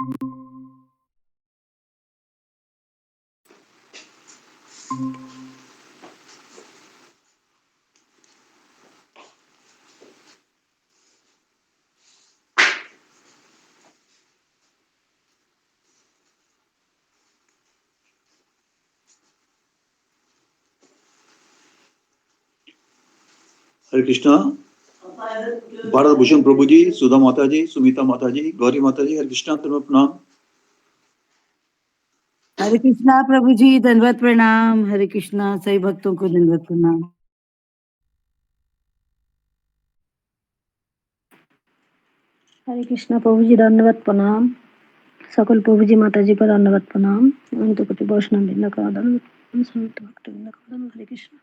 हरे कृष्णा। भारत भूषण प्रभु जी, सुधा माता जी, सुमिता माता जी, गौरी माता जी, हरे कृष्णा, प्रणाम। हरे कृष्णा प्रभु जी, दंडवत प्रणाम। हरे कृष्णा, सभी भक्तों को दंडवत प्रणाम। हरे कृष्णा प्रभु जी, दंडवत प्रणाम। सकल प्रभु जी माता जी को दंडवत प्रणाम। अनंत कोटि वैष्णव वृंद का दंडवत प्रणाम। समस्त भक्त वृंद का दंडवत। हरे कृष्णा।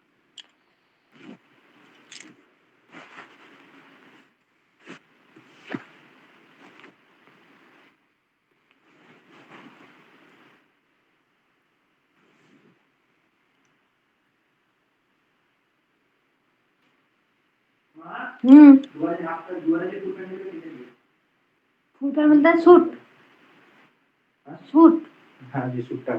फूटा मिलता है सूट। सूट। हाँ जी, सूट का।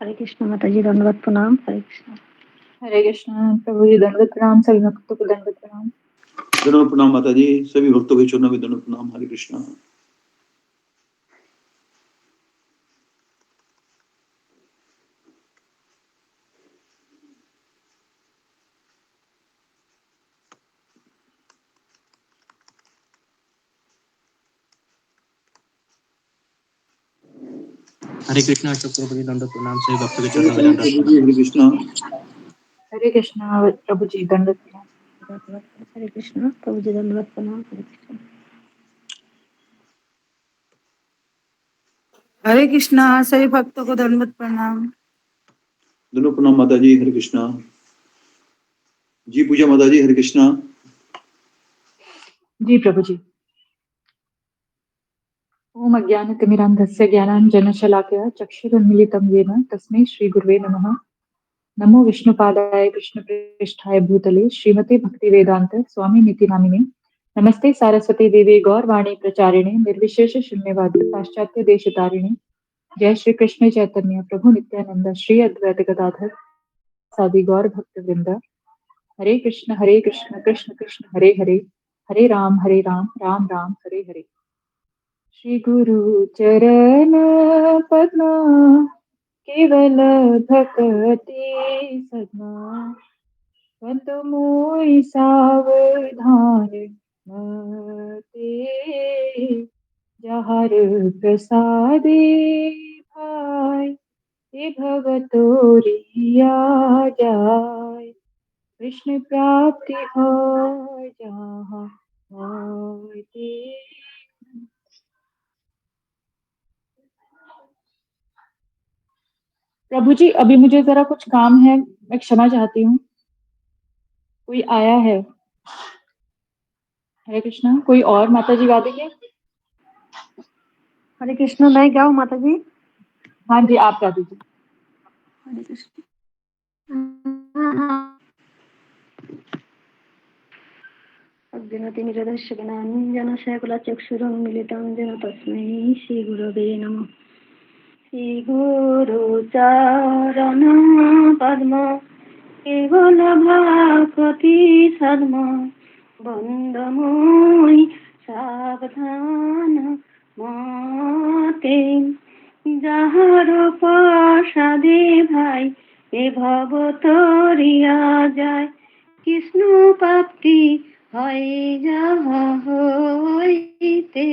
हरे कृष्णा माता जी, दंडवत प्रणाम। हरे कृष्णा। हरे कृष्णा प्रभु जी, दंडवत प्रणाम। सभी भक्तों को दंडवत प्रणाम। दंडवत प्रणाम माता जी, सभी भक्तों के चरणों में दंडवत प्रणाम। हरे कृष्णा। हरे कृष्णा प्रभु जी, दंडवत प्रणाम। सभी भक्तों के चरणों में दंडवत प्रणाम। हरे कृष्णा। हरे कृष्णा प्रभु जी, दंडवत प्रणाम। हरे कृष्णा प्रभु जी, दंडवत प्रणाम। हरे कृष्णा। हरे कृष्णा, सभी भक्तों को दंडवत प्रणाम। दंडवत प्रणाम माता जी। हरे कृष्णा जी। पूजा माता जी। हरे कृष्णा जी प्रभु जी। ओम अज्ञानतिमिरान्धस्य ज्ञानाञ्जनशलाकया चक्षुरुन्मीलितं येन तस्मै श्रीगुरुवे नमः। नमो विष्णुपादाय कृष्णप्रेष्ठाय भूतले श्रीमते भक्तिवेदांत स्वामिनिति नामिने। नमस्ते सारस्वती देवी गौरवाणी प्रचारिणे निर्विशेष शून्यवादी पाश्चात्य देशतारिणे। जय श्री कृष्ण चैतन्य प्रभु नित्यानंद श्री अद्वैत गदाधर सादि गौर भक्त वृंद। हरे कृष्ण कृष्ण कृष्ण हरे हरे, हरे राम राम राम हरे हरे। श्री गुरु चरण पद्मा केवल भक्ति सदना। संत मोहि सावधान मते, जहर प्रसादे भाई हे भवतोरिया जाय। कृष्ण प्राप्ति हो जहाँ होते। प्रभु जी, अभी मुझे जरा कुछ काम है, मैं क्षमा चाहती हूँ। कोई आया है? हरे कृष्णा। कोई और माता जी गा देंगे? हरे कृष्णा, मैं गाऊं माता जी? हाँ जी, आप गा दीजिए। हरे कृष्ण। अज्ञानतिमिरदस्य ज्ञानाञ्जनशलाकया येन तस्मै श्रीगुरवे नमः। श्रीगुरुचरण पद्म केवल भक्ति सद्म। बन्धमोहि सावधान मते, जहर प्रसादे भाई ए भव तोरिया जाय। कृष्ण प्राप्ति হয় যাহা হইতে।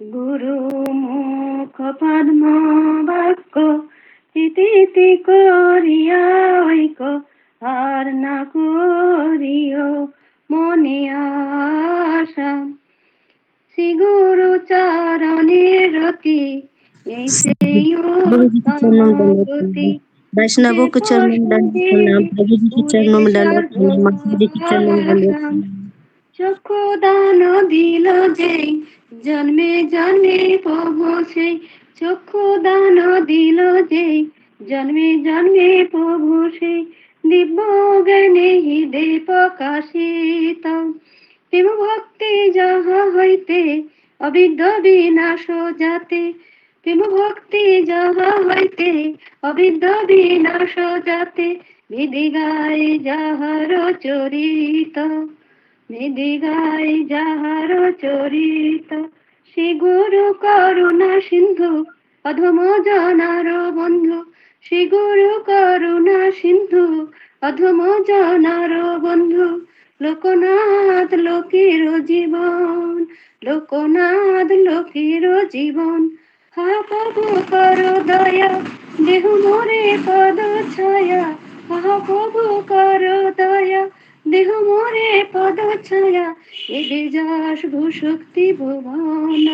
গুরু মুখ পদ্ম বাক্য ইতি করিয়া ঐক্য। আর না করিও মনে আশা। শ্রী গুরু চরণে রতি এই সেই গতি। वैष्णवों के चरणों में दंडवत प्रणाम। प्रभु जी के चरणों में दंडवत प्रणाम। माता जी के चरणों में दंडवत प्रणाम। চক্ষু দান দিল যে জন্মে জন্মে প্রভু সেই চক্ষু দান দিল যে, জন্মে জন্মে প্রভু সেই দিব্য জ্ঞানে হৃদে প্রকাশিত। প্রেম ভক্তি যাহা হইতে অবিদ্য বিনাশ যাতে, প্রেম ভক্তি যাহা হইতে অবিদ্য বিনাশ যাতে, বিধি গায় যাহার চরিত, বিধি গায় যাহার চরিত। শ্রী গুরু করুণা সিন্ধু অধম জনার বন্ধু, শ্রী গুরু করুণা সিন্ধু অধম জনার বন্ধু। লোকনাথ লোকের জীবন, লোকনাথ লোকের জীবন। হা প্রভু কর দয়া, দেহ মোরে পদ ছায়া। হা প্রভু কর দয়া, দেহ মোরে পদ ছায়া। এবে যাস ভূশক্তি ভুবন,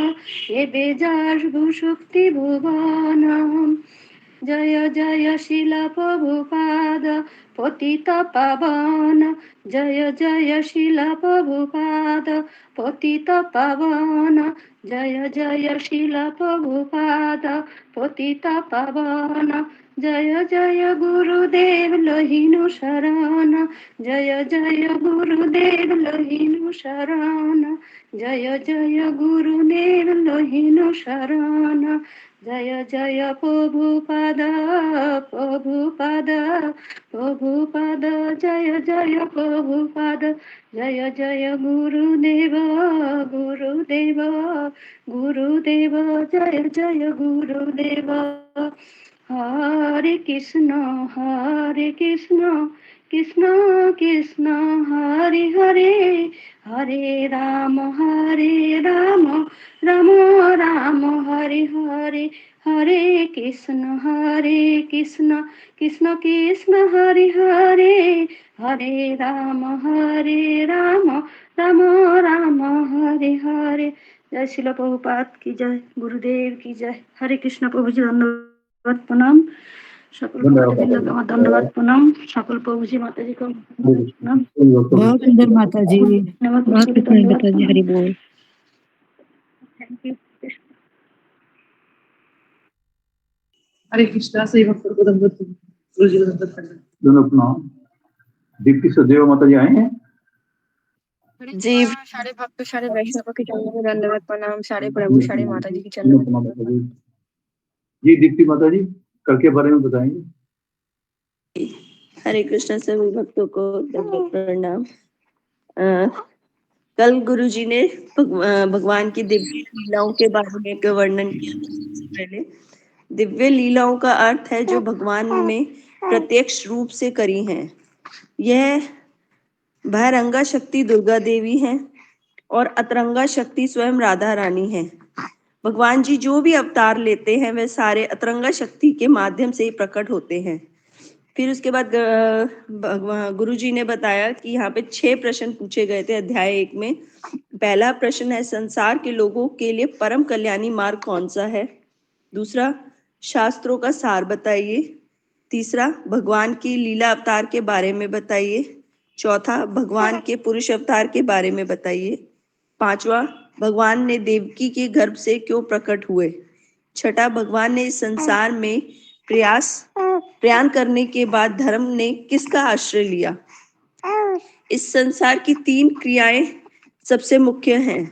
এবে যাস ভূশক্তি ভুবন। জয় জয় শিল প্রভুপাদ পতিত পাবন, জয় জয় শিল প্রভুপাদ পতিত পাবন, জয় জয় শিল প্রভুপাদ পতিত পাবন। জয় জয় গুরুদেব লহিনু শরণ, জয় জয় গুরুদেব লহিনু শরণ, জয় জয় গুরুদেব লহিনু শরণ। জয় জয় প্রভুপাদ, প্রভুপাদ, প্রভুপাদ, জয় জয় প্রভুপাদ। জয় জয় গুরুদেব, গুরুদেব, গুরুদেব, জয় জয় গুরুদেব। হরে কৃষ্ণ, হরে কৃষ্ণ, কৃষ্ণ কৃষ্ণ হরে হরে, হরে রাম, রাম রাম হরে হরে, হরে কৃষ্ণ, কৃষ্ণ কৃষ্ণ হরে হরে, হরে রাম, রাম রাম রাম হরে হরে। জয় শিল প্রভুপাদ কি জয়, গুরুদেব কি জয়। হরে কৃষ্ণ। প্রভুজি ধন্যবাদ প্রণাম। সকল ভক্তবৃন্দকে আমার ধন্যবাদ প্রণাম। সকল প্রভুজি মাতাজি को प्रणाम। बहुत सुंदर माता जी। धन्यवाद बहुत प्रभुजी, कृष्ण धन्यवाद माता जी, हरि बोल। Thank you. हरे कृष्णा सही भक्तों को दंडवत गुरु जी को दंडवत प्रणाम। दोनों प्रणाम। दीप्ति सदैव माता जी आए हैं। जी सारे भक्त सारे वैष्णव के चरणों में दंडवत प्रणाम, सारे प्रभु सारे माता जी के चरणों दोनों में प्रणाम दंडवत माता जी। जी दीप्ति माता जी कल के बारे में बताएंगे। हरे कृष्ण सभी भक्तों को दंडवत प्रणाम। कल गुरुजी ने भगवान की दिव्य लीलाओं के बारे में एक वर्णन किया। सबसे पहले दिव्य लीलाओं का अर्थ है जो भगवान में प्रत्यक्ष रूप से करी हैं। यह बहिरंगा शक्ति दुर्गा देवी है और अतरंगा शक्ति स्वयं राधा रानी है। भगवान जी जो भी अवतार लेते हैं वे सारे अतरंगा शक्ति के माध्यम से ही प्रकट होते हैं। फिर उसके बाद गुरु जी ने बताया कि यहाँ पे 6 प्रश्न पूछे गए थे अध्याय 1 में। पहला प्रश्न है संसार के लोगों के लिए परम कल्याणी मार्ग कौन सा है। दूसरा शास्त्रों का सार बताइए। तीसरा भगवान की लीला अवतार के बारे में बताइए। चौथा भगवान के पुरुष अवतार के बारे में बताइए। पांचवा भगवान ने देवकी के गर्भ से क्यों प्रकट हुए। छठा भगवान ने इस संसार में प्रयाण करने के बाद धर्म ने किसका आश्रय लिया। इस संसार की 3 क्रियाएं सबसे मुख्य हैं,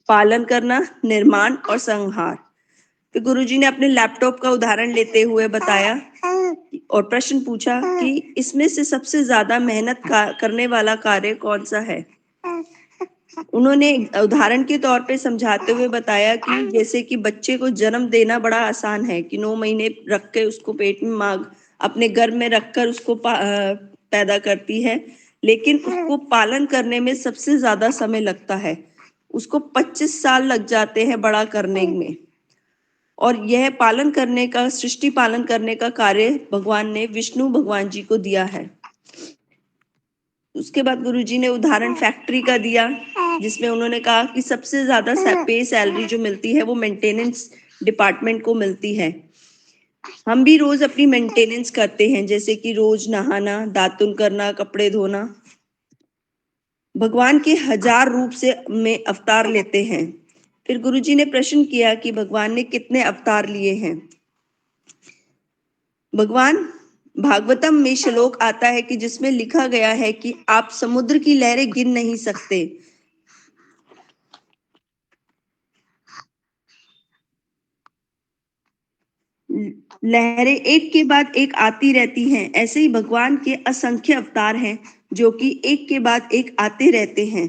पालन करना, निर्माण और संहार। तो गुरुजी ने अपने लैपटॉप का उदाहरण लेते हुए बताया और प्रश्न पूछा कि इसमें से सबसे ज्यादा मेहनत करने वाला कार्य कौन सा है। उन्होंने उदाहरण के तौर पे समझाते हुए बताया कि जैसे कि बच्चे को जन्म देना बड़ा आसान है कि 9 महीने रख के उसको पेट में माँ अपने गर्भ में रखकर उसको पैदा करती है, लेकिन उसको पालन करने में सबसे ज्यादा समय लगता है। उसको 25 साल लग जाते हैं बड़ा करने में। और यह पालन करने का, सृष्टि पालन करने का कार्य भगवान ने विष्णु भगवान जी को दिया है। उसके बाद गुरुजी ने उदाहरण फैक्ट्री का दिया, जिसमें उन्होंने कहा कि सबसे ज्यादा पे सैलरी जो मिलती है वो मेंटेनेंस डिपार्टमेंट को मिलती है। हम भी रोज अपनी मेंटेनेंस करते हैं, जैसे कि रोज नहाना, दातुन करना, कपड़े धोना। भगवान के 1000 रूप से में अवतार लेते हैं। फिर गुरुजी ने प्रश्न किया कि भगवान ने कितने अवतार लिए हैं। भगवान भागवतम में श्लोक आता है कि जिसमें लिखा गया है कि आप समुद्र की लहरें गिन नहीं सकते। लहरें एक के बाद एक आती रहती हैं। ऐसे ही भगवान के असंख्य अवतार हैं जो कि एक के बाद एक आते रहते हैं।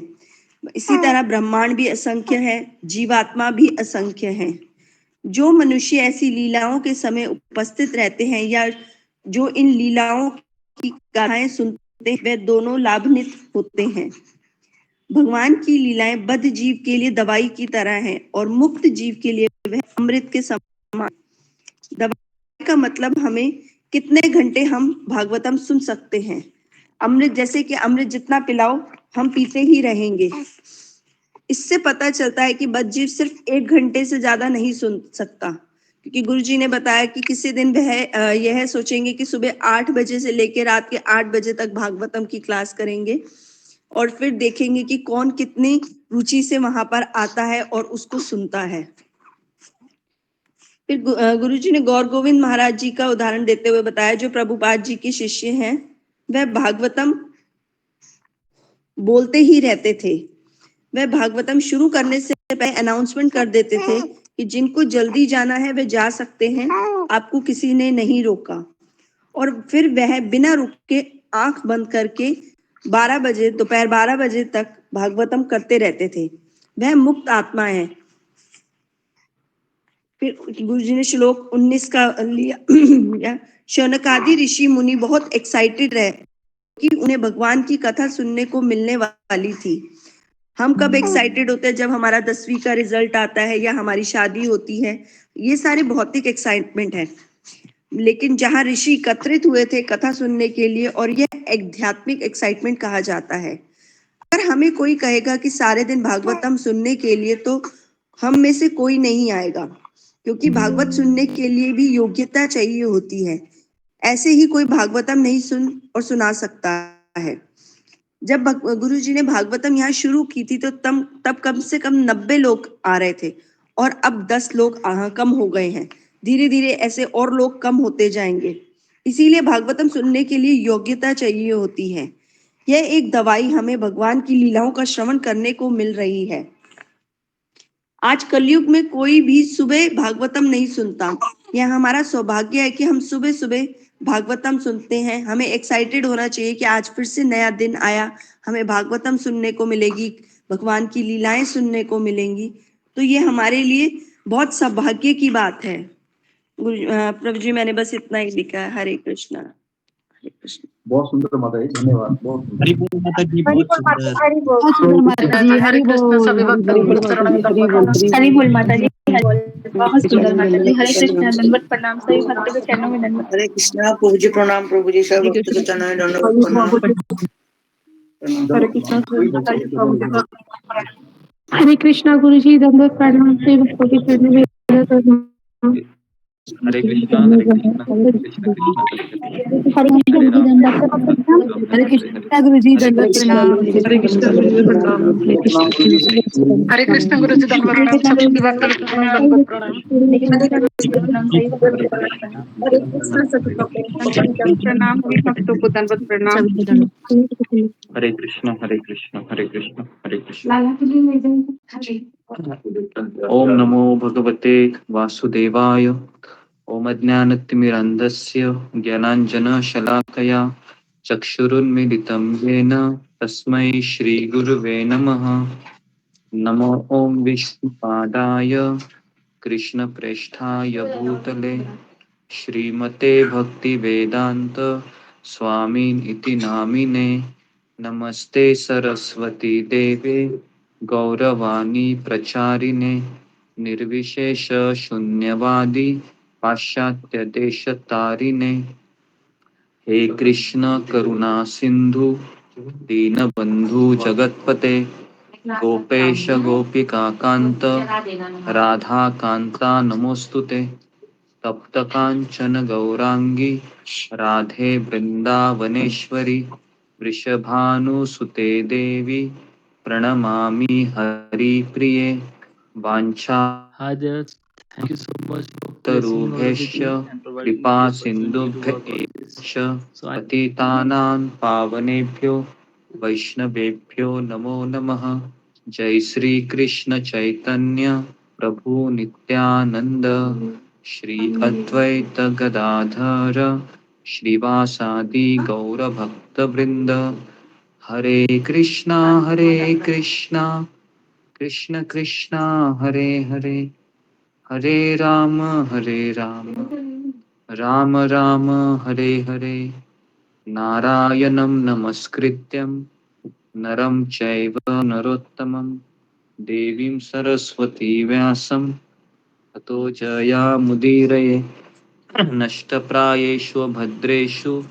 इसी तरह ब्रह्मांड भी असंख्य है, जीवात्मा भी असंख्य है। जो मनुष्य ऐसी लीलाओं के समय उपस्थित रहते हैं या जो इन लीलाओं की गाथाएं सुनते हैं, वे दोनों लाभान्वित होते हैं। भगवान की लीलाएं बद्ध जीव के लिए दवाई की तरह हैं और मुक्त जीव के लिए वह अमृत के समान। दवाई का मतलब हमें कितने घंटे हम भागवतम सुन सकते हैं। अमृत जैसे कि अमृत जितना पिलाओ हम पीते ही रहेंगे। इससे पता चलता है कि बद्ध जीव सिर्फ 1 घंटे से ज्यादा नहीं सुन सकता, क्योंकि गुरुजी ने बताया कि किसी दिन वह यह सोचेंगे कि सुबह 8 बजे से लेकर रात के 8 बजे तक भागवतम की क्लास करेंगे और फिर देखेंगे कि कौन कितनी रुचि से वहां पर आता है और उसको सुनता है। फिर गुरुजी ने गौर गोविंद महाराज जी का उदाहरण देते हुए बताया, जो प्रभुपाद जी के शिष्य हैं, वह भागवतम बोलते ही रहते थे। वह भागवतम शुरू करने से पहले अनाउंसमेंट कर देते थे कि जिनको जल्दी जाना है वे जा सकते हैं, आपको किसी ने नहीं रोका। और फिर वह बिना रुके आंख बंद करके 12 बजे दोपहर 12 बजे तक भागवतम करते रहते थे। वह मुक्त आत्मा है। फिर गुरुजी ने श्लोक 19 का लिया। शौनकादि ऋषि मुनि बहुत एक्साइटेड रहे कि उन्हें भगवान की कथा सुनने को मिलने वाली थी। हम कब एक्साइटेड होते हैं? जब हमारा 10वीं का रिजल्ट आता है या हमारी शादी होती है। ये सारे भौतिक एक्साइटमेंट है। लेकिन जहां ऋषि एकत्रित हुए थे कथा सुनने के लिए, और यह आध्यात्मिक एक्साइटमेंट कहा जाता है। अगर हमें कोई कहेगा कि सारे दिन भागवतम सुनने के लिए, तो हम में से कोई नहीं आएगा, क्योंकि भागवत सुनने के लिए भी योग्यता चाहिए होती है। ऐसे ही कोई भागवतम नहीं सुन और सुना सकता है। जब गुरुजी ने भागवतम यहाँ शुरू की थी तो तब कम से कम 90 लोग आ रहे थे और अब 10 लोग कम हो गए हैं। धीरे धीरे ऐसे और लोग कम होते जाएंगे। इसीलिए भागवतम सुनने के लिए योग्यता चाहिए होती है। यह एक दवाई हमें भगवान की लीलाओं का श्रवण करने को मिल रही है। आज कलयुग में कोई भी सुबह भागवतम नहीं सुनता। यह हमारा सौभाग्य है कि हम सुबह सुबह भागवतम सुनते हैं। हमें एक्साइटेड होना चाहिए कि आज फिर से नया दिन आया, हमें भागवतम सुनने को मिलेगी, भगवान की लीलाएं सुनने को मिलेंगी। तो ये हमारे लिए बहुत सौभाग्य की बात है। प्रभु जी, मैंने बस इतना ही लिखा है। हरे कृष्णा, हरे कृष्ण। बहुत सुंदर माता जी, धन्यवाद। बहुत हरि बोल माता जी, बहुत सुंदर। बहुत सुंदर माता जी। हरि बोल, सभी हरि भक्तों बोल, को शरण हरि बोल, हरि बोल माता जी, हरि बोल। बहुत सुंदर माता जी। हरे कृष्ण, दंडवत प्रणाम। सभी भक्तों के चरणों में दंडवत। हरे कृष्णा प्रभु जी प्रणाम। प्रभु जी सब भक्त के चरणों में दंडवत प्रणाम। हरे कृष्ण माता जी, प्रभु जी हरे कृष्णा गुरु जी, दंडवत प्रणाम। से भक्तों के चरणों में दंडवत प्रणाम। हरे कृष्णा, हरे कृष्णा, कृष्ण कृष्ण हरे कृष्ण गुरु जी, दंडवत प्रणाम। हरे कृष्णा गुरु जी, दंडवत प्रणाम। हरे कृष्ण गुरु जी प्रणाम। हरे कृष्ण गुरु जी दंडवत प्रणाम। सभी भक्तों के चरणों में दंडवत प्रणाम। हरे कृष्ण गुरु जी प्रणाम। सभी भक्तों के दंडवत प्रणाम। हरे कृष्ण सभी भक्तों को दंडवत प्रणाम। सभी भक्तों को दंडवत प्रणाम। सभी को दंडवत। हरे कृष्ण, हरे कृष्ण, हरे कृष्ण, हरे कृष्ण। ओम नमो भगवते वासुदेवाय। ओम अज्ञानतिमिरन्धस्य ज्ञानाञ्जनशलाकया चक्षुरुन्मीलितं येन तस्मै श्रीगुरुवे नमः। नमो ओम विष्णुपादाय कृष्णप्रेष्ठाय भूतले श्रीमते भक्तिवेदांत स्वामिन् इति नामिने। नमस्ते सरस्वती देवे गौरवाणी प्रचारिणे निर्विशेष शून्यवादी पाश्चात्य देशतारिणे। हे कृष्ण करुणा सिंधु दीनबंधु जगतपते गोपेश गोपिका कांत राधा कांता नमोस्तुते। तप्त कांचन गौरांगी राधे वृंदावनेश्वरी वृषभानुसुते देवी प्रणमामि हरिप्रिये। वांछा Hi there. Thank you so much for blessing all of the तरुभ्यश्च team and providing me कृपा the opportunity to work on this. सिन्धुभ्यश्च So I पतितानां पावनेभ्यो वैष्णवेभ्यो नमो नमः। जय श्री कृष्ण चैतन्य प्रभु नित्यानंद श्री अद्वैत गदाधर श्रीवासादि गौर भक्त वृंद। हरे कृष्णा कृष्ण कृष्णा हरे हरे, हरे राम राम राम हरे हरे। नारायणं नमस्कृत्यं नरं चैव नरोत्तमं देवीं सरस्वती व्यासं ततो जयामुदीरये। नष्टप्रायेषु भद्रेषु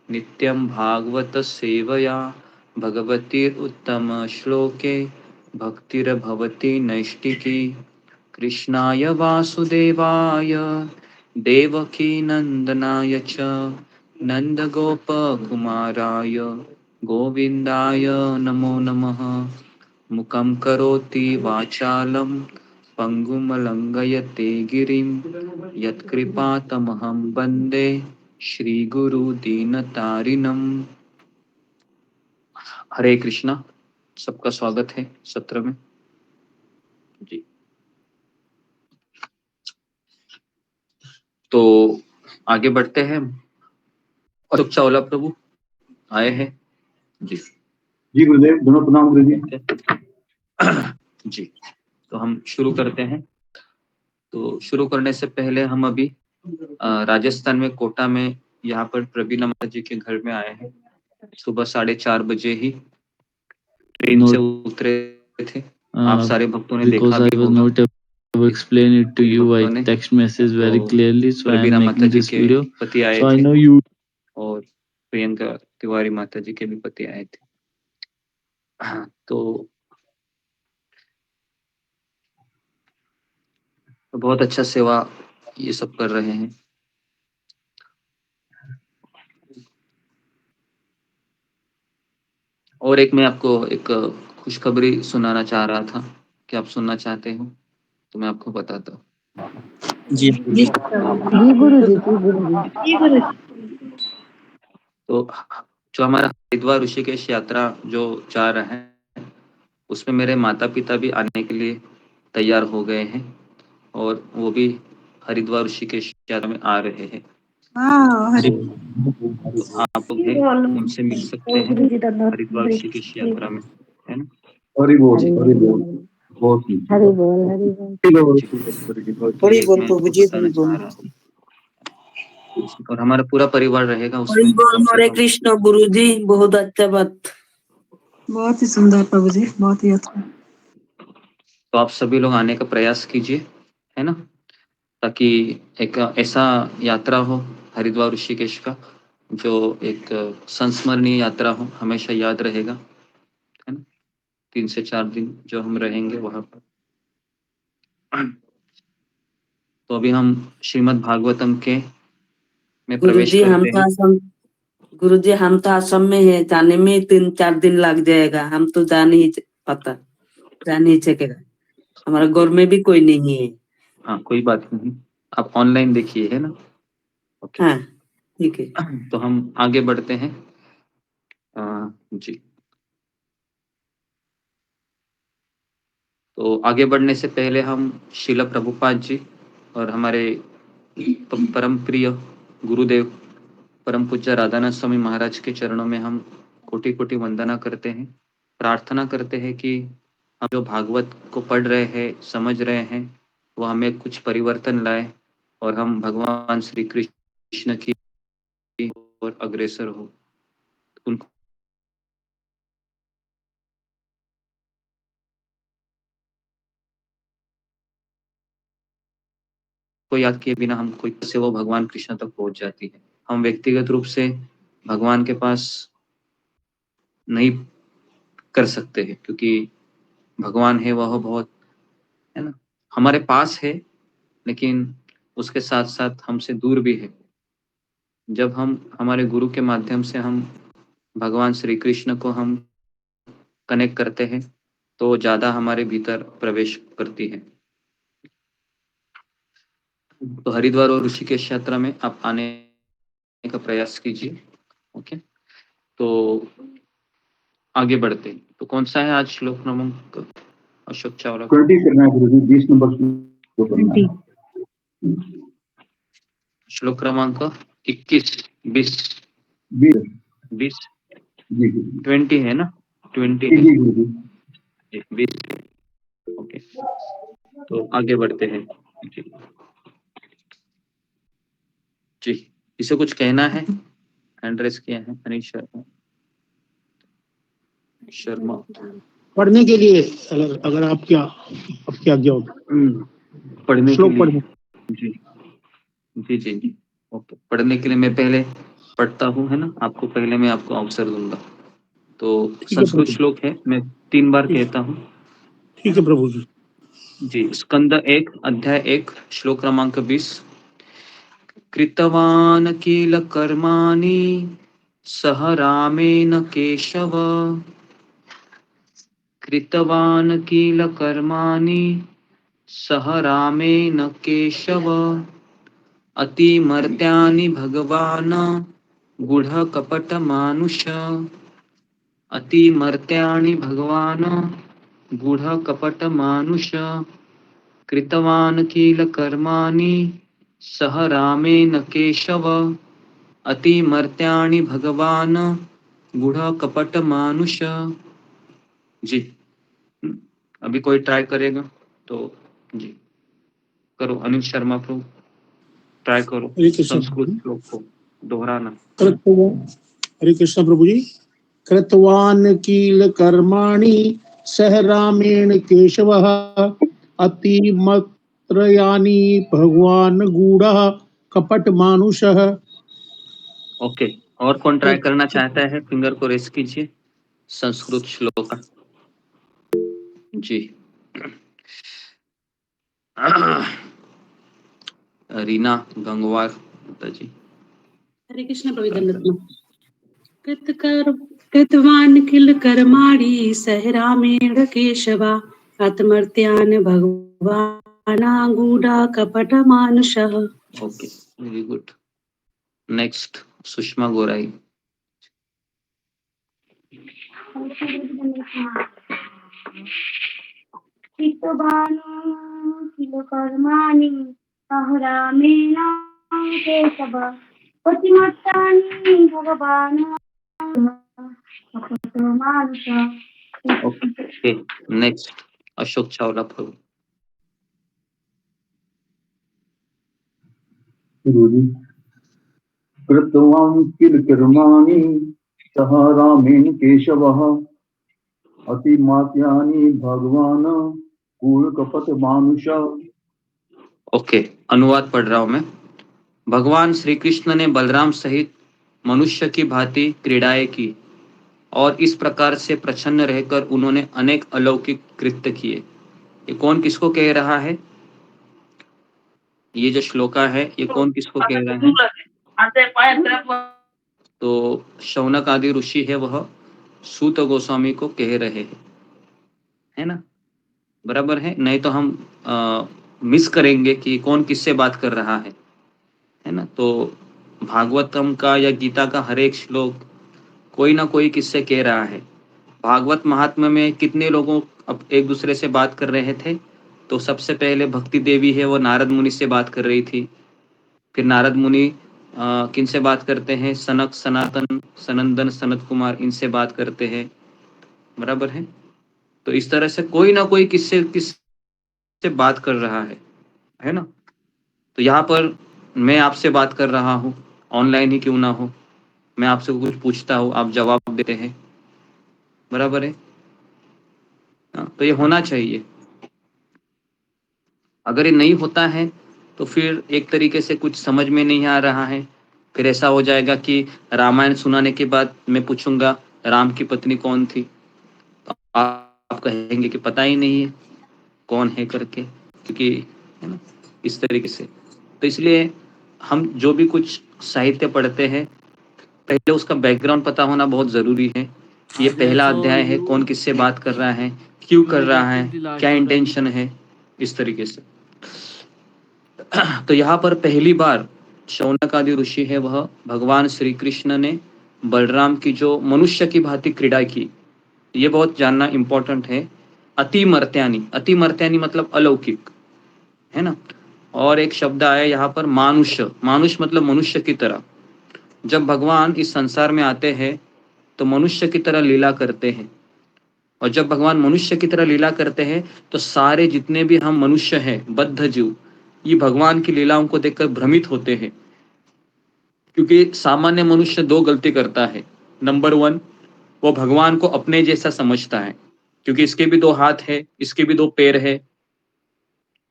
नित्यं भागवत सेवया भगवतीरुत्तमश्लोके भक्तिर्भवति नैष्टिकी। कृष्णाय वासुदेवाय देवकी नंदनाय च नंदगोपकुमाराय गोविन्दाय नमो नमः। मुखं करोति वाचालं पङ्गुं लङ्घयते गिरिं यत्कृपातमहं वन्दे श्रीगुरु दीनतारिणम्। हरे कृष्णा। सबका स्वागत है सत्र में जी। तो आगे बढ़ते हैं। अशोक चावला प्रभु आए हैं जी। जी गुरुदेव, दोनों प्रणाम गुरुजी। जी, तो हम शुरू करते हैं। तो शुरू करने से पहले हम अभी राजस्थान में कोटा में यहाँ पर प्रवीण माता जी के घर में आए हैं। सुबह 4:30 बजे ही ट्रेन से उतरे थे। आप सारे भक्तों ने देखा because I भी was होगा। not able to explain it to you by text message very clearly, so I am प्रवीणा माता making जी this के video. पति आए So I थे know you और प्रियंका तिवारी माता जी के भी पति आए थे। हाँ, तो बहुत अच्छा सेवा ये सब कर रहे हैं। और एक मैं आपको एक खुशखबरी सुनाना चाह रहा था कि आप सुनना चाहते हो तो मैं आपको बताता हूँ। जी जी गुरु जी, जी गुरु जी। तो जो हमारा हरिद्वार ऋषिकेश यात्रा जो जा रहा है उसमें मेरे माता पिता भी आने के लिए तैयार हो गए हैं और वो भी हरिद्वार ऋषिकेश यात्रा में आ रहे हैं। आप लोग हैं उनसे मिल सकते हैं गुरु जी धन्यवाद। हरिद्वार ऋषिकेश यात्रा में, है ना। हरि बोल, हरि हरि बोल। बोल, बहुत हरि बोल, हरि बोल। तो हरि ये बोल मैं प्रभु आपको जी, बताना हरि बोल। चाह रहा हूँ। और हमारा पूरा परिवार रहेगा हरि उसमें बोल। कम से हरे कम। कृष्ण गुरु जी, बहुत अच्छा बात। बहुत ही सुंदर प्रभु जी, बहुत ही अच्छा। तो आप सभी लोग आने का प्रयास कीजिए, है ना, ताकि एक ऐसा यात्रा हो हरिद्वार ऋषिकेश का जो एक संस्मरणीय यात्रा हो, हमेशा याद रहेगा, है ना। 3 से 4 दिन जो हम रहेंगे वहां पर। तो अभी हम श्रीमद् भागवतम के में प्रवेश गुरुजी हम करते तो हैं। असम, गुरुजी हम तो असम में है, जाने में 3-4 दिन लग जाएगा। हम तो जा नहीं सकेगा। हमारा घर में भी कोई नहीं है। हाँ, कोई बात नहीं, आप ऑनलाइन देखिए, है ना। ओके। हाँ ठीक है। तो हम आगे बढ़ते हैं जी। तो आगे बढ़ने से पहले हम श्रील प्रभुपाद जी और हमारे परम प्रिय गुरुदेव परम पूज्य राधानाथ स्वामी महाराज के चरणों में हम कोटि कोटि वंदना करते हैं। प्रार्थना करते हैं कि हम जो भागवत को पढ़ रहे हैं, समझ रहे हैं, वो हमें कुछ परिवर्तन लाए और हम भगवान श्री कृष्ण की ओर अग्रसर हो। उनको याद किए बिना हम कोई से वो भगवान कृष्ण तक पहुंच जाती है। हम व्यक्तिगत रूप से भगवान के पास नहीं कर सकते हैं क्योंकि भगवान है वह बहुत, है ना, हमारे पास है लेकिन उसके साथ साथ हमसे दूर भी है। जब हम हमारे गुरु के माध्यम से हम भगवान श्री कृष्ण को हम कनेक्ट करते हैं तो ज्यादा हमारे भीतर प्रवेश करती है। तो हरिद्वार और ऋषिकेश यात्रा में आप आने का प्रयास कीजिए। ओके, तो आगे बढ़ते हैं। तो कौन सा है आज श्लोक क्रमांक अशोक चावला? 20 करना है गुरुजी, 20 नंबर श्लोक करना है। श्लोक क्रमांक 21, 20 जी 20 है ना? 20 जी है, गुरुजी। 20। ओके, तो आगे बढ़ते हैं जी। जी, इसे कुछ कहना है? एड्रेस किया है अनिश शर्मा। पढ़ने के लिए अगर आपकी आज्ञा हो, पढ़ने के श्लोक लिए? पढ़ने। जी जी जी जी, ओके। पढ़ने के लिए मैं पहले पढ़ता हूँ, है ना? आपको पहले मैं आपको अवसर दूंगा। तो संस्कृत श्लोक है, मैं 3 बार कहता हूँ। ठीक है प्रभु जी। जी, स्कंद 1 अध्याय 1 श्लोक क्रमांक 20। कृतवान किल कर्माणि सह रामेण केशव, कृतवान किल कर्माणि सह रामेण केशव, अतिमर्त्यानि भगवान गूढ़ कपट मानुष, अतिमर्त्यानि भगवान गूढ़ कपट मानुष, कृतवान किल कर्माणि सह रामेण केशव, अतिमर्त्यानि भगवान गूढ़ कपट मानुष। जी, अभी कोई ट्राई करेगा तो जी करो। अनिल शर्मा को ट्राई करो संस्कृत श्लोक को दोहराना। हरे कृष्ण प्रभु जी। कृतवान किल कर्माणि सह रामेण केशवः, अतिमत्रयानि भगवान गूढ़ः कपट मानुषः। ओके, और कौन ट्राई करना चाहता है? फिंगर को रेस कीजिए संस्कृत श्लोक का। जी, रीना गंगवार माता जी। हरे कृष्ण प्रभु। कृतवान किल कर्माणि सह रामेण केशवा, आत्मर्त्यान भगवान गूढ़ा कपट मानुषः। Okay, very good. Next Sushma Gorai. कृतवान् किल कर्माणि सह रामेण केशव, अतिमर्त्यानि भगवान् कपट मानुष। ओके, नेक्स्ट अशोक चावला प्रभु। कृतवान् किल कर्माणि सह रामेण केशवः, अतिमर्त्यानि भगवान गूढ़ कपट मानुष। ओके, अनुवाद पढ़ रहा हूं मैं। भगवान श्री कृष्ण ने बलराम सहित मनुष्य की भांति क्रीड़ाएं की और इस प्रकार से प्रसन्न रहकर उन्होंने अनेक अलौकिक कृत्य किए। ये कौन किसको कह रहा है? ये जो श्लोका है ये कौन किसको कह रहा है? तो शौनक आदि ऋषि है वह सूत गोस्वामी को कह रहे हैं, है ना? बराबर है, नहीं तो हम मिस करेंगे कि कौन किससे बात कर रहा है ना? तो भागवतम का या गीता का हर एक श्लोक कोई ना कोई किससे कह रहा है। भागवत महात्म्य में कितने लोगों अब एक दूसरे से बात कर रहे थे? तो सबसे पहले भक्ति देवी है वो नारद मुनि से बात कर रही थी। फिर नारद मुनि किन से बात करते हैं? सनक, सनातन, सनंदन, सनत कुमार, इनसे बात करते हैं। बराबर है, तो इस तरह से कोई ना कोई किससे बात कर रहा है ना? तो यहाँ पर मैं आपसे बात कर रहा हूँ, ऑनलाइन ही क्यों ना हो, मैं आपसे कुछ पूछता हूँ, आप जवाब देते हैं। बराबर है, तो ये होना चाहिए। अगर ये नहीं होता है तो फिर एक तरीके से कुछ समझ में नहीं आ रहा है। फिर ऐसा हो जाएगा कि रामायण सुनाने के बाद मैं पूछूंगा राम की पत्नी कौन थी, तो आप कहेंगे कि पता ही नहीं है कौन है करके, क्योंकि है ना इस तरीके से। तो इसलिए हम जो भी कुछ साहित्य पढ़ते हैं पहले उसका बैकग्राउंड पता होना बहुत जरूरी है। ये पहला अध्याय है, कौन किससे बात कर रहा है, क्यों कर रहा है, क्या इंटेंशन है, इस तरीके से। तो यहाँ पर पहली बार शौनक आदि ऋषि है वह भगवान श्री कृष्ण ने बलराम की जो मनुष्य की भांति क्रीड़ा की, ये बहुत जानना इंपॉर्टेंट है। अति मर्त्यानी मतलब अलौकिक, है ना। और एक शब्द आया यहाँ पर मानुष मतलब मनुष्य की तरह। जब भगवान इस संसार में आते हैं तो मनुष्य की तरह लीला करते हैं, और जब भगवान मनुष्य की तरह लीला करते हैं तो सारे जितने भी हम मनुष्य हैं, बद्ध जीव, ये भगवान की लीलाओं को देखकर भ्रमित होते हैं। क्योंकि सामान्य मनुष्य दो गलती करता है। नंबर 1, वो भगवान को अपने जैसा समझता है, क्योंकि इसके भी 2 हाथ है, इसके भी 2 पैर है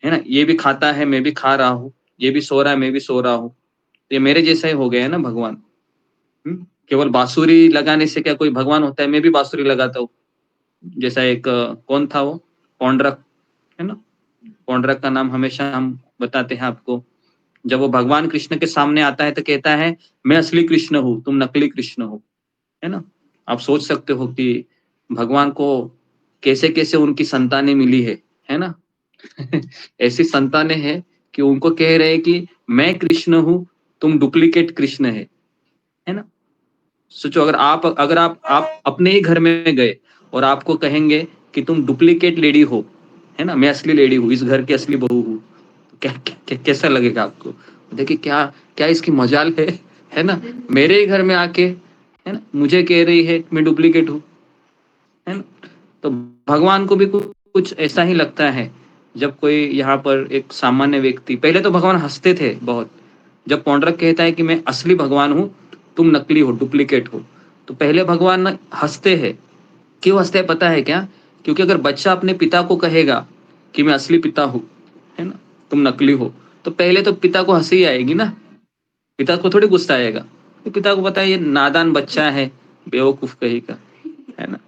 ना। ये भी खाता है, मैं भी खा रहा हूँ, ये भी सो रहा है, मैं भी सो रहा हूँ, ये मेरे जैसा ही हो गया है ना भगवान। केवल बांसुरी लगाने से क्या कोई भगवान होता है? मैं भी बांसुरी लगाता हूँ। जैसा एक कौन था वो, पौंड्रक, है ना। पौंड्रक का नाम हमेशा हम बताते हैं आपको। जब वो भगवान कृष्ण के सामने आता है तो कहता है मैं असली कृष्ण हूँ, तुम नकली कृष्ण हो, है ना। आप सोच सकते हो कि भगवान को कैसे कैसे उनकी संतानें मिली है ना। ऐसी संतानें हैं कि उनको कह रहे हैं कि मैं कृष्ण हूं, तुम डुप्लीकेट कृष्ण है ना। सोचो, अगर आप अपने ही घर में गए और आपको कहेंगे कि तुम डुप्लीकेट लेडी हो, है ना, मैं असली लेडी हूँ, इस घर की असली बहू हूँ, कैसा लगेगा आपको? देखिए क्या इसकी मजाल है ना। मेरे ही घर में आके, है ना, मुझे कह रही है मैं डुप्लीकेट हूँ, है ना। तो भगवान को भी कुछ ऐसा ही लगता है। जब कोई यहाँ पर एक सामान्य व्यक्ति, पहले तो भगवान हंसते थे बहुत। जब पौंड्रक कहता है कि मैं असली भगवान हूँ, तुम नकली हो, डुप्लीकेट हो, तो पहले भगवान हंसते हैं। क्यों हंसते हैं पता है क्या? क्योंकि अगर बच्चा अपने पिता को कहेगा कि मैं असली पिता हूँ, है ना, तुम नकली हो, तो पहले तो पिता को हंसी आएगी ना, पिता को थोड़ी गुस्सा आएगा। तो पिता को पता है ये नादान बच्चा है, बेवकूफ कहीं का, है ना।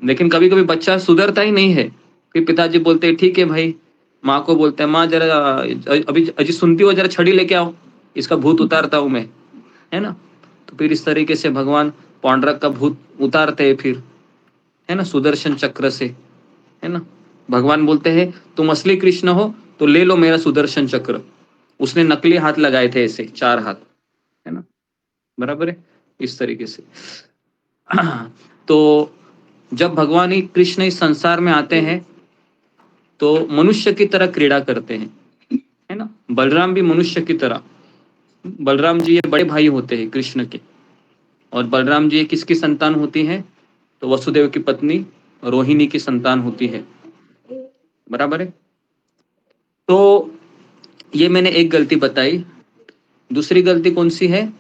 लेकिन कभी कभी बच्चा सुधरता ही नहीं है, फिर पिताजी बोलते हैं ठीक है भाई, माँ को बोलते हैं माँ जरा अभी अजी सुनती हो, जरा छड़ी लेके आओ, इसका भूत उतारता हूं मैं, है ना। तो फिर इस तरीके से भगवान पौंड्रक का भूत उतारते हैं फिर, है ना, सुदर्शन चक्र से, है ना। भगवान बोलते हैं तुम असली कृष्ण हो तो ले लो मेरा सुदर्शन चक्र। उसने नकली हाथ लगाए थे ऐसे 4 हाथ, है ना, बराबर है, इस तरीके से। तो जब भगवान ही कृष्ण इस संसार में आते हैं तो मनुष्य की तरह क्रीड़ा करते हैं, है ना। बलराम भी मनुष्य की तरह, बलराम जी ये बड़े भाई होते हैं कृष्ण के, और बलराम जी किसकी संतान होती है? तो वसुदेव की पत्नी रोहिणी की संतान होती है, बराबर है। तो ये मैंने एक गलती बताई। दूसरी गलती कौन सी है?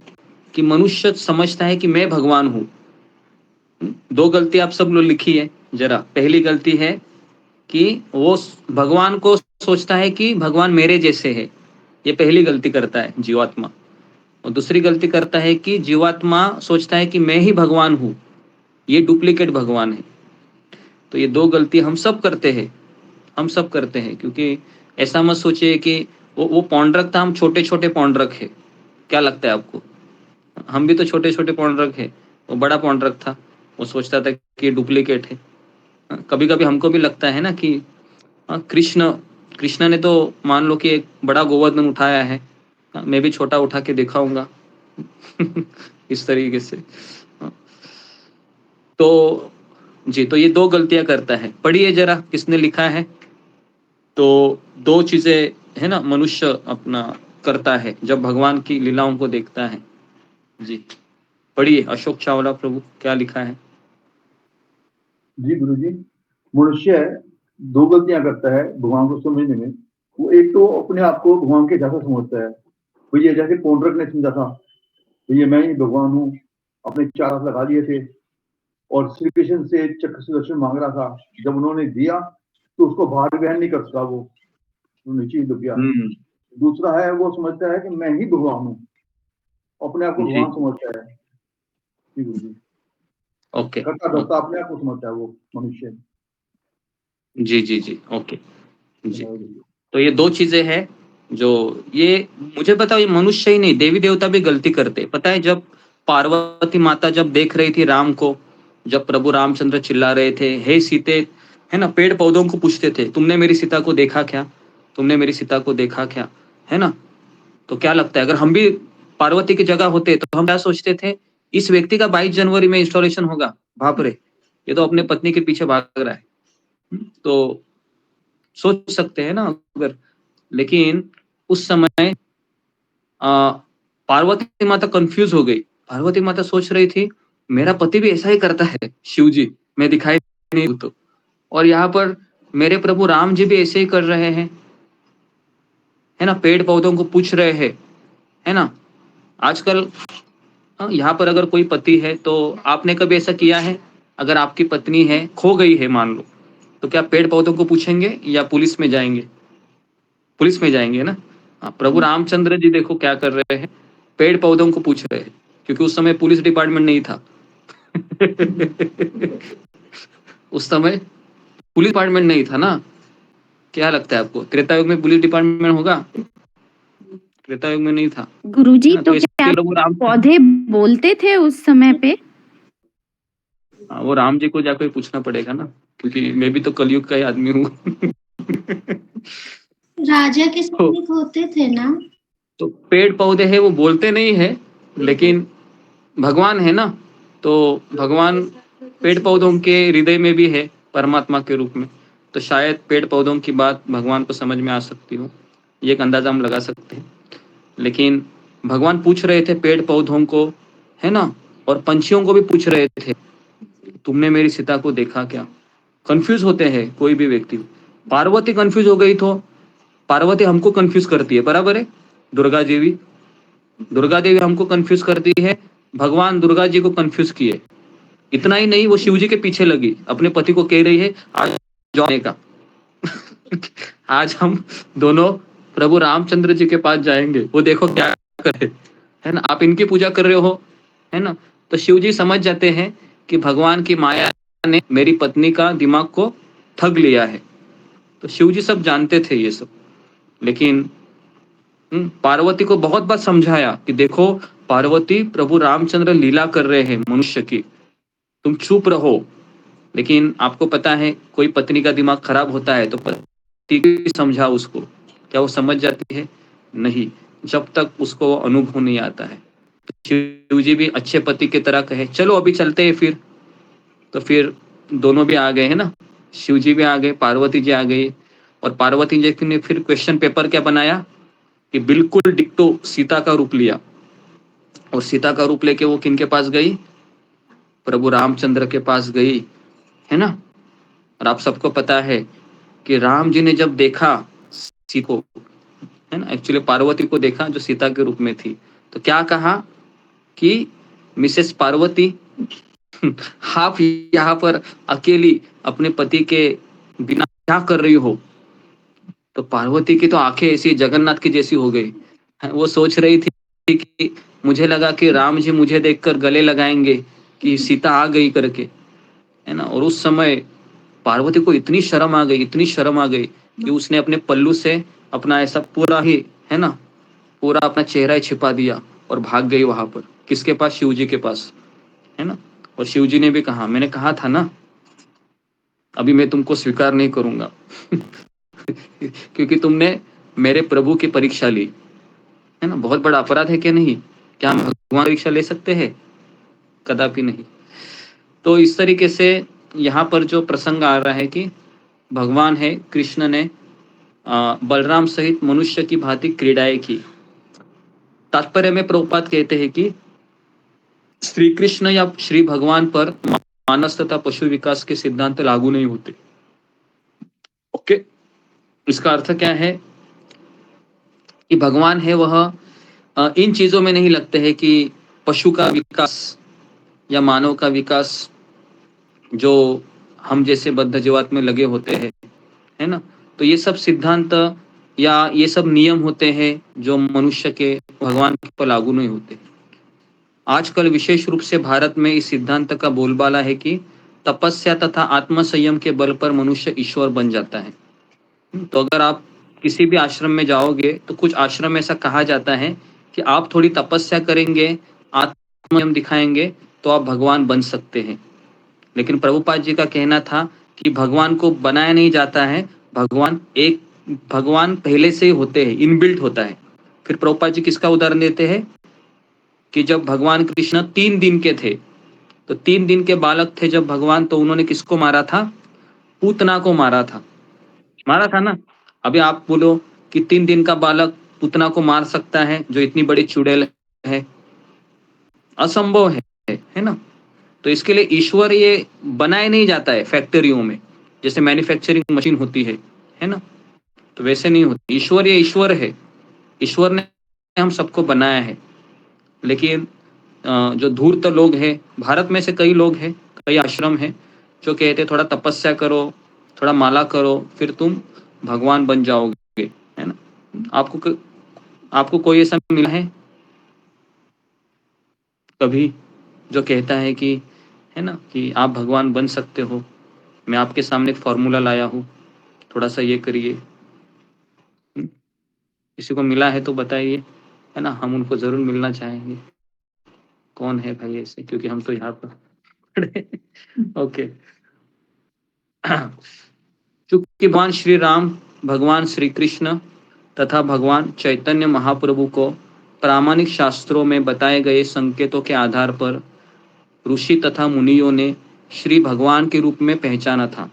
कि मनुष्य समझता है कि मैं भगवान हूं। 2 गलती आप सब लोग लिखी है जरा। पहली गलती है कि वो भगवान को सोचता है कि भगवान मेरे जैसे है, ये पहली गलती करता है जीवात्मा। और दूसरी गलती करता है कि जीवात्मा सोचता है कि मैं ही भगवान हूं, ये डुप्लीकेट भगवान है। तो ये 2 गलती हम सब करते हैं, क्योंकि ऐसा मत सोचिए कि वो पौंड्रक था, हम छोटे छोटे पौंड्रक है। क्या लगता है आपको? हम भी तो छोटे छोटे पौंड्रक है, वो बड़ा पौंड्रक था, वो सोचता था कि डुप्लीकेट है। कभी कभी हमको भी लगता है ना कि कृष्ण ने तो मान लो कि एक बड़ा गोवर्धन उठाया है, मैं भी छोटा उठा के दिखाऊंगा। इस तरीके से। तो जी, तो ये 2 गलतियां करता है। पढ़िए जरा किसने लिखा है। तो 2 चीजें, है ना, मनुष्य अपना करता है जब भगवान की लीलाओं को देखता है। जी पढ़िए, अशोक चावला प्रभु क्या लिखा है। जी गुरु जी, मनुष्य 2 गलतियां करता है भगवान को समझने में। वो एक तो अपने आप को भगवान के जैसा समझता है, तो ये जैसे पौंड्रक ने समझा था तो ये मैं ही भगवान हूँ, अपने 4 हाथ लगा लिए थे और श्री कृष्ण से चक्र सुदर्शन मांग रहा था। जब उन्होंने दिया तो उसको भार वहन नहीं कर सका, वो नीचे ही दब गया। दूसरा है वो समझता है कि मैं ही भगवान हूँ, अपने आप को भगवान समझता है। जी गुरु जी, ओके, करता धरता अपने आप को समझता है वो मनुष्य। जी ओके जी। तो ये 2 चीजें हैं जो, ये मुझे बताओ, ये मनुष्य ही नहीं, देवी देवता भी गलती करते। पता है, जब पार्वती माता जब देख रही थी राम को, जब प्रभु रामचंद्र चिल्ला रहे थे हे सीते, है ना, पेड़ पौधों को पूछते थे तुमने मेरी सीता को देखा क्या, तुमने मेरी सीता को देखा क्या। है ना? तो क्या लगता है अगर हम भी पार्वती की जगह होते तो हम क्या सोचते थे, इस व्यक्ति का 22 जनवरी में इंस्टॉलेशन होगा, बाप रे, ये तो अपने पत्नी के पीछे भाग रहा है। तो सोच सकते हैं ना अगर, लेकिन उस समय पार्वती माता कंफ्यूज हो गई। पार्वती माता सोच रही थी मेरा पति भी ऐसा ही करता है शिव जी, मैं दिखाई नहीं हूं तो, और यहाँ पर मेरे प्रभु राम जी भी ऐसे ही कर रहे हैं, है ना, पेड़ पौधों को पूछ रहे हैं, है ना। आजकल यहाँ पर अगर कोई पति है तो आपने कभी ऐसा किया है, अगर आपकी पत्नी है खो गई है मान लो, तो क्या पेड़ पौधों को पूछेंगे या पुलिस में जाएंगे? पुलिस में जाएंगे ना। प्रभु रामचंद्र जी देखो क्या कर रहे हैं, पेड़ पौधों को पूछ रहे हैं, क्योंकि उस समय पुलिस डिपार्टमेंट नहीं था। उस समय पुलिस डिपार्टमेंट नहीं था ना। क्या लगता है आपको, त्रेता युग में पुलिस डिपार्टमेंट होगा? त्रेता युग में नहीं था। गुरुजी तो तो क्या प्रभु राम पौधे बोलते थे उस समय पे? वो राम जी को जाकर पूछना पड़ेगा ना, क्योंकि मैं भी तो कलयुग का ही आदमी हूँ। राजा के सैनिक होते थे ना। तो पेड़ पौधे है वो बोलते नहीं है, लेकिन भगवान है ना, तो भगवान पेड़ पौधों के हृदय में भी है परमात्मा के रूप में, तो शायद पेड़ पौधों की बात भगवान को समझ में आ सकती हो, ये एक अंदाजा हम लगा सकते हैं। लेकिन भगवान पूछ रहे थे पेड़ पौधों को, है ना, और पंछियों को भी पूछ रहे थे तुमने मेरी सीता को देखा क्या? कंफ्यूज होते हैं कोई भी व्यक्ति। पार्वती कंफ्यूज हो गई तो पार्वती हमको कंफ्यूज करती है, बराबर है। दुर्गा देवी हमको कंफ्यूज करती है, भगवान दुर्गा जी को कंफ्यूज किए। इतना ही नहीं, वो शिव जी के पीछे लगी, अपने पति को कह रही है आज जाने का। आज हम दोनों प्रभु रामचंद्र जी के पास जाएंगे, वो देखो क्या करे, है ना, आप इनकी पूजा कर रहे हो, है ना। तो शिव जी समझ जाते हैं कि भगवान की माया ने मेरी पत्नी का दिमाग को ठग लिया है। तो शिव जी सब जानते थे ये सब, लेकिन पार्वती को बहुत बार समझाया कि देखो पार्वती, प्रभु रामचंद्र लीला कर रहे हैं मनुष्य की, तुम चुप रहो। लेकिन आपको पता है कोई पत्नी का दिमाग खराब होता है तो पति समझा उसको, क्या वो समझ जाती है? नहीं, जब तक उसको अनुभव नहीं आता है। तो शिव जी भी अच्छे पति की तरह कहे चलो अभी चलते हैं फिर। तो फिर दोनों भी आ गए, है ना, शिव जी भी आ गए, पार्वती जी आ गई, और पार्वती जी ने फिर क्वेश्चन पेपर क्या बनाया कि बिल्कुल डिक्टो सीता का रूप लिया, और सीता का रूप लेके वो किनके पास गई? प्रभु रामचंद्र के पास गई, है ना। और आप सबको पता है कि राम जी ने जब देखा सीता को, है ना, एक्चुअली पार्वती को देखा जो सीता के रूप में थी, तो क्या कहा कि मिसेस पार्वती, आप यहाँ पर अकेली अपने पति के बिना क्या कर रही हो? तो पार्वती की तो आंखें ऐसी जगन्नाथ की जैसी हो गई। वो सोच रही थी कि मुझे लगा कि राम जी मुझे देखकर गले लगाएंगे कि सीता आ गई करके, है ना। और उस समय पार्वती को इतनी शर्म आ गई कि उसने अपने पल्लू से अपना ऐसा पूरा ही, है ना, पूरा अपना चेहरा ही छिपा दिया और भाग गई वहां पर। किसके पास? शिव जी के पास, है ना। और शिव जी ने भी कहा मैंने कहा था ना अभी मैं तुमको स्वीकार नहीं करूंगा क्योंकि तुमने मेरे प्रभु की परीक्षा ली, है ना। बहुत बड़ा अपराध है क्या? नहीं। क्या हम भगवान परीक्षा ले सकते हैं? कदापि नहीं। तो इस तरीके से यहाँ पर जो प्रसंग आ रहा है कि भगवान है कृष्ण ने बलराम सहित मनुष्य की भांति क्रीड़ाएं की। तात्पर्य में प्रभुपाद कहते हैं कि श्री कृष्ण या श्री भगवान पर मानस तथा पशु विकास के सिद्धांत लागू नहीं होते। ओके, इसका अर्थ क्या है कि भगवान है वह इन चीजों में नहीं लगते हैं कि पशु का विकास या मानव का विकास जो हम जैसे बद्ध जीवात्म में लगे होते हैं, है ना। तो ये सब सिद्धांत या ये सब नियम होते हैं जो मनुष्य के भगवान पर लागू नहीं होते। आजकल विशेष रूप से भारत में इस सिद्धांत का बोलबाला है कि तपस्या तथा आत्म संयम के बल पर मनुष्य ईश्वर बन जाता है। तो अगर आप किसी भी आश्रम में जाओगे तो कुछ आश्रम में ऐसा कहा जाता है कि आप थोड़ी तपस्या करेंगे, आत्म संयम दिखाएंगे तो आप भगवान बन सकते हैं। लेकिन प्रभुपाद जी का कहना था कि भगवान को बनाया नहीं जाता है, भगवान एक भगवान पहले से ही होते हैं, इनबिल्ट होता है। फिर प्रभुपाद जी किसका उदाहरण देते हैं कि जब भगवान कृष्ण 3 दिन के थे, तो 3 दिन के बालक थे जब भगवान, तो उन्होंने किसको मारा था? पूतना को मारा था ना। अभी आप बोलो कि 3 दिन का बालक पूतना को मार सकता है जो इतनी बड़ी चुड़ैल है? असंभव है ना। तो इसके लिए ईश्वर ये बनाए नहीं जाता है फैक्ट्रियों में, जैसे मैन्युफैक्चरिंग मशीन होती है ना, तो वैसे नहीं होती। ईश्वर ये ईश्वर है, ईश्वर ने हम सबको बनाया है। लेकिन जो धूर्त लोग हैं, भारत में से कई लोग हैं, कई आश्रम हैं जो कहते थोड़ा तपस्या करो, थोड़ा माला करो, फिर तुम भगवान बन जाओगे, है ना। आपको कोई ऐसा मिला है कभी जो कहता है कि, है ना, कि आप भगवान बन सकते हो, मैं आपके सामने एक फॉर्मूला लाया हूँ, थोड़ा सा ये करिए। किसी को मिला है तो बताइए, है ना, हम उनको जरूर मिलना चाहेंगे। कौन है भाई ऐसे, क्योंकि हम तो यहाँ पर ओके। चूंकि भगवान श्री राम, भगवान श्री कृष्ण तथा भगवान चैतन्य महाप्रभु को प्रामाणिक शास्त्रों में बताए गए संकेतों के आधार पर ऋषि तथा मुनियों ने श्री भगवान के रूप में पहचाना था।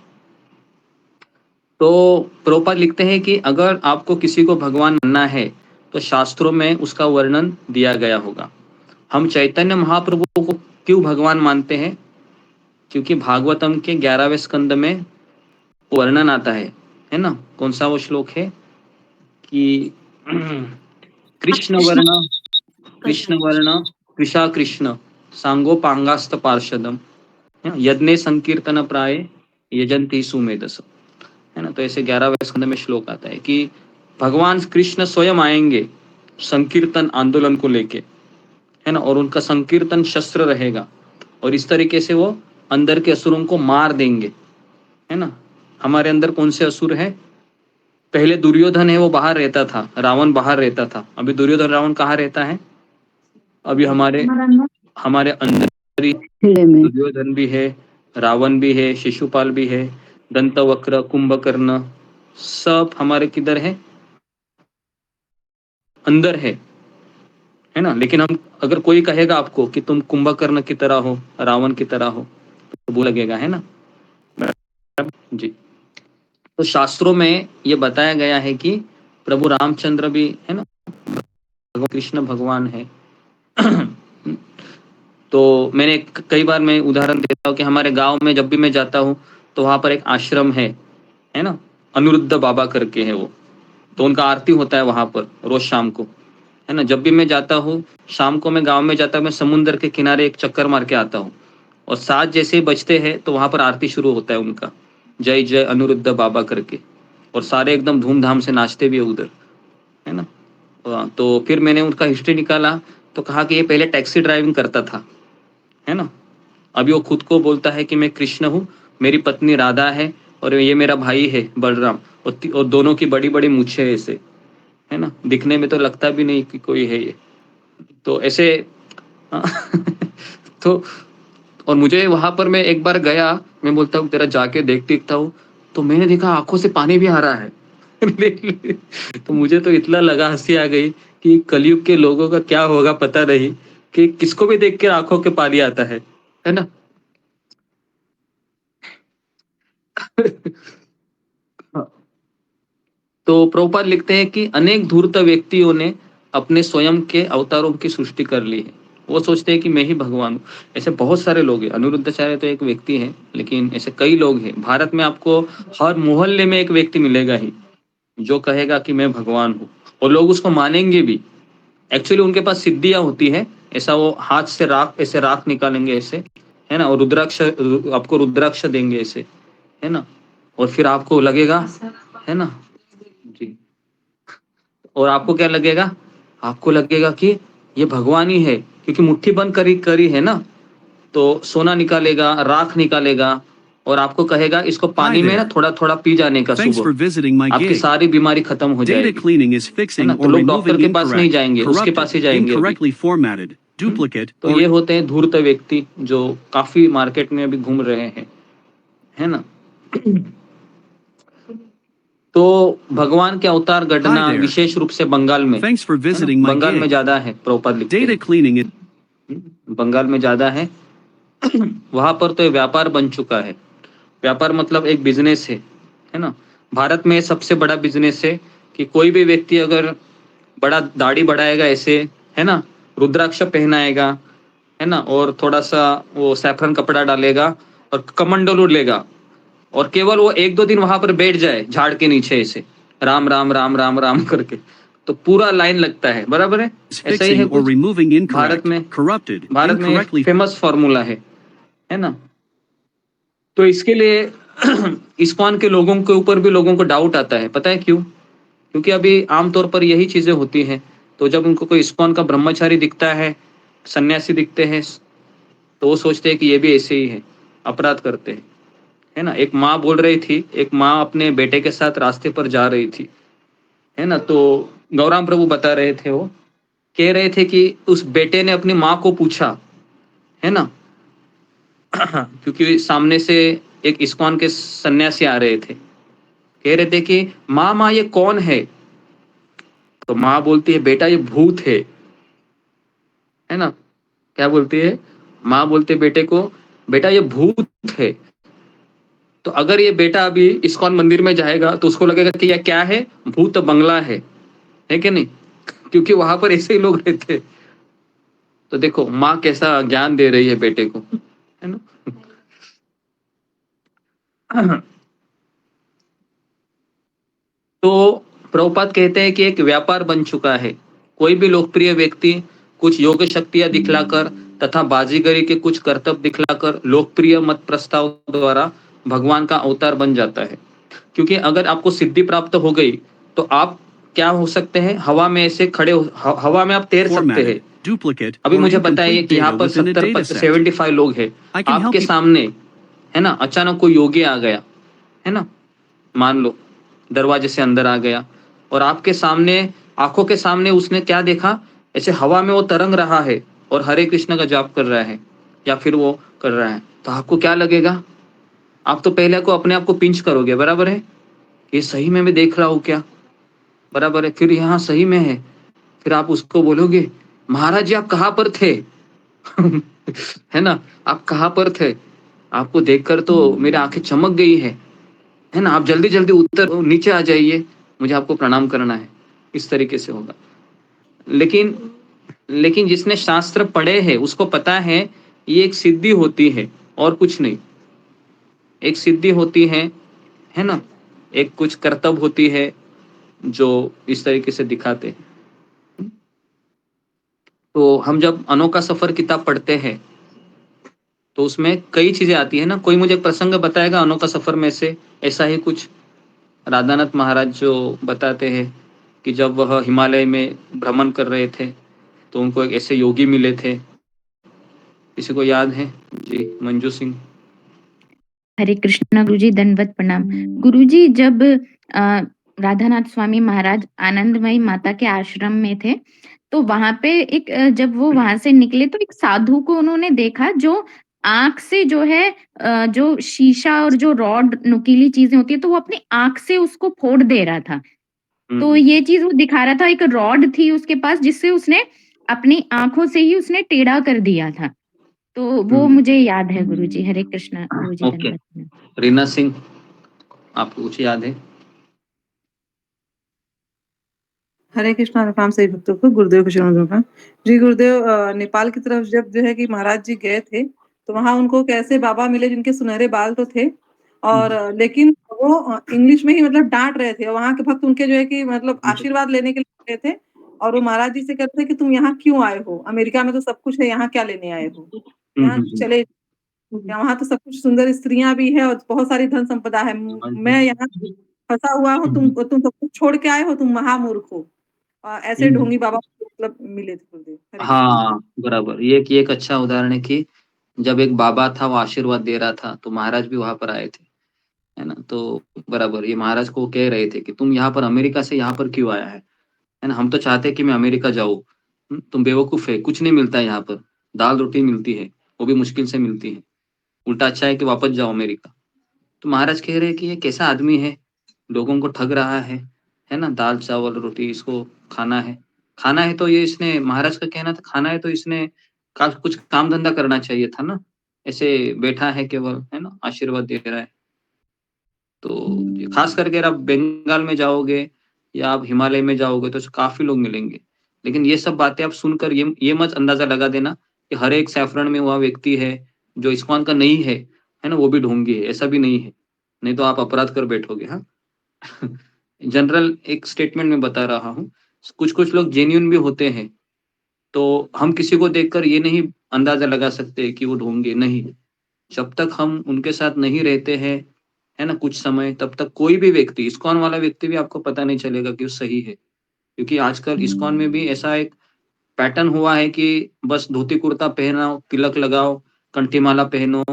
तो प्रभुपाद लिखते हैं कि अगर आपको किसी को भगवान मानना है तो शास्त्रों में उसका वर्णन दिया गया होगा। हम चैतन्य महाप्रभु को क्यों भगवान मानते हैं? क्योंकि भागवतम के 11वें स्कंद में वर्णन आता है ना। कौन सा वो श्लोक है कि कृष्ण वर्ण कृषा कृष्ण सांगो पांगास्त पार्षदम यज्ञ संकीर्तन प्राय यजंती सुमेधस, है ना। तो ऐसे 11वें स्कंद में श्लोक आता है कि भगवान कृष्ण स्वयं आएंगे संकीर्तन आंदोलन को लेके, है ना, और उनका संकीर्तन शस्त्र रहेगा और इस तरीके से वो अंदर के असुरों को मार देंगे, है ना। हमारे अंदर कौन से असुर है? पहले दुर्योधन है, वो बाहर रहता था, रावण बाहर रहता था। अभी दुर्योधन रावण कहाँ रहता है? अभी हमारे अंदर ही दुर्योधन भी है, रावण भी है, शिशुपाल भी है, दंतवक्र, कुंभकर्ण, सब हमारे किधर है? अंदर है ना। लेकिन हम, अगर कोई कहेगा आपको कि तुम कुंभकर्ण की तरह हो, रावण की तरह हो, तो वो लगेगा, है ना जी। तो शास्त्रों में ये बताया गया है कि प्रभु रामचंद्र भी, है ना, कृष्ण भगवान है। तो मैंने कई बार मैं उदाहरण देता हूँ कि हमारे गांव में जब भी मैं जाता हूँ तो वहां पर एक आश्रम है ना, अनिरुद्ध बाबा करके है वो। तो उनका आरती होता है वहां पर रोज शाम को, है ना। जब भी मैं जाता हूँ शाम को, मैं गांव में जाता हूँ, मैं समुद्र के किनारे एक चक्कर मार के आता हूँ और 7 जैसे ही बजते हैं तो वहां पर आरती शुरू होता है उनका, जय जय अनिरुद्ध बाबा करके, और सारे एकदम धूमधाम से नाचते भी है उधर, है ना। तो फिर मैंने उनका हिस्ट्री निकाला तो कहा कि ये पहले टैक्सी ड्राइविंग करता था, है ना। अभी वो खुद को बोलता है कि मैं कृष्ण हूँ, मेरी पत्नी राधा है और ये मेरा भाई है बलराम, और दोनों की बड़ी बड़ी मूछें है ऐसे, है ना। दिखने में तो लगता भी नहीं कि कोई है ये, तो ऐसे तो और मुझे वहां पर, मैं एक बार गया, मैं बोलता हूँ तेरा जाके देखता हूँ, तो मैंने देखा आंखों से पानी भी आ रहा है तो मुझे तो इतना लगा, हंसी आ गई कि कलयुग के लोगों का क्या होगा पता नहीं, कि किसको भी देख के आंखों के पानी आता है ना तो प्रभुपाद लिखते हैं कि अनेक धूर्त व्यक्तियों ने अपने स्वयं के अवतारों की सृष्टि कर ली है। वो सोचते हैं कि मैं ही भगवान हूँ। ऐसे बहुत सारे लोग हैं। अनिरुद्धाचार्य तो एक व्यक्ति है, लेकिन ऐसे कई लोग हैं। भारत में आपको हर मोहल्ले में एक व्यक्ति मिलेगा ही जो कहेगा कि मैं भगवान हूँ, और लोग उसको मानेंगे भी। एक्चुअली उनके पास सिद्धियां होती है, ऐसा वो हाथ से ऐसे राख निकालेंगे ऐसे, है ना, और रुद्राक्ष, आपको रुद्राक्ष देंगे ऐसे, है ना, और फिर आपको लगेगा, है ना जी, और आपको क्या लगेगा? आपको लगेगा कि ये भगवान ही है, क्योंकि मुट्ठी बंद करी है ना। तो सोना निकालेगा, राख निकालेगा, और आपको कहेगा इसको पानी में ना थोड़ा थोड़ा पी जाने का सुबह, आपकी सारी बीमारी खत्म हो जाएगी, है ना। तो लोग डॉक्टर के पास नहीं जाएंगे, उसके पास ही जाएंगे अभी। तो ये होते हैं धूर्त व्यक्ति जो काफी मार्केट में अभी घूम रहे हैं, है ना। तो भगवान के अवतार घटना विशेष रूप से बंगाल में, बंगाल में ज्यादा है, प्रभुपाद लिखते हैं। बंगाल में ज्यादा है। वहां पर तो ये व्यापार बन चुका है। व्यापार मतलब एक बिजनेस है ना। भारत में सबसे बड़ा बिजनेस है कि कोई भी व्यक्ति अगर बड़ा दाढ़ी बढ़ाएगा ऐसे, है ना, रुद्राक्ष पहनाएगा, है ना, और थोड़ा सा वो सैफरन कपड़ा डालेगा और कमंडलू लेगा और केवल वो 1-2 दिन वहां पर बैठ जाए झाड़ के नीचे ऐसे राम राम राम राम राम करके, तो पूरा लाइन लगता है। बराबर है, ऐसा ही है कुछ भारत में एक फेमस फॉर्मूला है ना। तो इसके लिए इस्कॉन के लोगों के ऊपर भी लोगों को डाउट आता है। पता है क्यों? क्योंकि अभी आमतौर पर यही चीजें होती हैं। तो जब उनको कोई इस्कॉन का ब्रह्मचारी दिखता है, सन्यासी दिखते हैं, तो वो सोचते हैं कि ये भी ऐसे ही है, अपराध करते हैं, है ना। एक माँ बोल रही थी, एक माँ अपने बेटे के साथ रास्ते पर जा रही थी, है ना। तो गौराम प्रभु बता रहे थे, वो कह रहे थे कि उस बेटे ने अपनी माँ को पूछा, है ना, क्योंकि सामने से एक इस्कॉन के सन्यासी आ रहे थे, कह रहे थे कि माँ ये कौन है? तो माँ बोलती है, बेटा ये भूत है ना। क्या बोलती है? माँ बोलते बेटे को, बेटा ये भूत है। तो अगर ये बेटा अभी इस्कॉन मंदिर में जाएगा तो उसको लगेगा कि यह क्या है? भूत बंगला है कि नहीं? क्योंकि वहां पर ऐसे ही लोग रहते। तो देखो माँ कैसा ज्ञान दे रही है बेटे को, है ना। तो प्रभुपाद कहते हैं कि एक व्यापार बन चुका है। कोई भी लोकप्रिय व्यक्ति कुछ योग शक्तियां दिखलाकर तथा बाजीगरी के कुछ करतब दिखलाकर लोकप्रिय मत प्रस्ताव द्वारा भगवान का अवतार बन जाता है। क्योंकि अगर आपको सिद्धि प्राप्त हो गई तो आप क्या हो सकते हैं? हवा में ऐसे खड़े हवा में आप तैर सकते हैं। अभी मुझे बताइए कि यहाँ पर 75 लोग हैं आपके सामने, है ना। अचानक कोई योगी आ गया, है ना, मान लो दरवाजे से अंदर आ गया और आपके सामने, आंखों के सामने उसने क्या देखा? ऐसे हवा में वो तरंग रहा है और हरे कृष्ण का जाप कर रहा है या फिर वो कर रहा है, तो आपको क्या लगेगा? आप तो पहले को अपने आप को पिंच करोगे, बराबर है, ये सही में मैं देख रहा हूँ क्या? बराबर है। फिर यहाँ सही में है, फिर आप उसको बोलोगे, महाराज जी आप कहाँ पर थे? है ना, आप कहाँ पर थे? आपको देखकर तो मेरी आंखें चमक गई है ना। आप जल्दी जल्दी उत्तर नीचे आ जाइए, मुझे आपको प्रणाम करना है। इस तरीके से होगा। लेकिन जिसने शास्त्र पढ़े हैं उसको पता है ये एक सिद्धि होती है और कुछ नहीं। एक सिद्धि होती है ना, एक कुछ कर्तव्य होती है जो इस तरीके से दिखाते हैं। तो हम जब अनोखा सफर किताब पढ़ते हैं तो उसमें कई चीजें आती है ना। कोई मुझे प्रसंग बताएगा अनोखा सफर में से? ऐसा ही कुछ राधानाथ महाराज जो बताते हैं कि जब वह हिमालय में भ्रमण कर रहे थे तो उनको एक ऐसे योगी मिले थे। किसी को याद है? जी मंजू सिंह। हरे कृष्णा गुरुजी, दंडवत प्रणाम। गुरुजी, जब राधानाथ स्वामी महाराज आनंदमयी माता के आश्रम में थे तो वहां पे एक जब वो वहां से निकले तो एक साधु को उन्होंने देखा जो आंख से जो है जो शीशा और जो रॉड नुकीली चीजें होती है तो वो अपनी आंख से उसको फोड़ दे रहा था। तो ये चीज वो दिखा रहा था, एक रॉड थी उसके पास जिससे उसने अपनी आंखों से ही उसने टेढ़ा कर दिया था। तो वो मुझे याद है गुरुजी। हरे कृष्णा गुरुजी, ओके। धन्यवाद। रीना सिंह, आपको कुछ याद है? हरे कृष्णा। राम सही भक्तों को गुरुदेव के चरणों में जी। गुरुदेव नेपाल की तरफ जब जो है कि महाराज जी गए थे तो वहां उनको कैसे बाबा मिले जिनके सुनहरे बाल तो थे और लेकिन वो इंग्लिश में ही मतलब डांट रहे थे। वहां के भक्त उनके जो है कि मतलब आशीर्वाद लेने के लिए गए थे और वो महाराज जी से कहते थे कि तुम यहाँ क्यों आए हो? अमेरिका में तो सब कुछ है, यहाँ क्या लेने आए हो? यहाँ चले, वहां तो सब कुछ सुंदर स्त्रियां भी है और बहुत सारी धन संपदा है। मैं यहाँ फंसा हुआ हूँ, तुम सब कुछ छोड़ के आए हो, तुम महामूर्ख हो। ऐसे ढोंगी बाबा मतलब मिले थे गुरुदेव। हरे कृष्ण। हाँ बराबर, ये एक अच्छा उदाहरण है कि जब एक बाबा था वो आशीर्वाद दे रहा था तो महाराज भी वहां पर आए थे, है ना। तो बराबर ये महाराज को कह रहे थे कि तुम यहाँ पर अमेरिका से यहाँ पर क्यों आया है ना। हम तो चाहते हैं कि मैं अमेरिका जाऊँ, तुम बेवकूफ है, कुछ नहीं मिलता है यहाँ पर, दाल रोटी मिलती है, वो भी मुश्किल से मिलती है, उल्टा अच्छा है कि वापस जाओ अमेरिका। तो महाराज कह रहे हैं कि ये कैसा आदमी है लोगों को ठग रहा है ना, दाल चावल रोटी इसको खाना है तो ये इसने, महाराज का कहना था खाना है तो इसने कुछ काम धंधा करना चाहिए था ना, ऐसे बैठा है केवल, है ना, आशीर्वाद दे रहा है। तो खास करके आप बंगाल में जाओगे या आप हिमालय में जाओगे तो काफी लोग मिलेंगे, लेकिन ये सब बातें आप सुनकर ये मत अंदाजा लगा देना कि हर एक सैफरन में हुआ व्यक्ति है जो इस्कॉन का नहीं है ना, वो भी ढोंगी है, ऐसा भी नहीं है, नहीं तो आप अपराध कर बैठोगे। हाँ जनरल एक स्टेटमेंट में बता रहा हूँ, कुछ लोग जेन्युइन भी होते हैं, तो हम किसी को देखकर ये नहीं अंदाजा लगा सकते कि वो ढोंगे नहीं। जब तक हम उनके साथ नहीं रहते हैं, है ना, कुछ समय, तब तक कोई भी व्यक्ति, इस्कॉन वाला व्यक्ति भी आपको पता नहीं चलेगा कि वो सही है, क्योंकि आजकल इस्कॉन में भी ऐसा एक पैटर्न हुआ है कि बस धोती कुर्ता पहनाओ, तिलक लगाओ, कंठी माला पहनो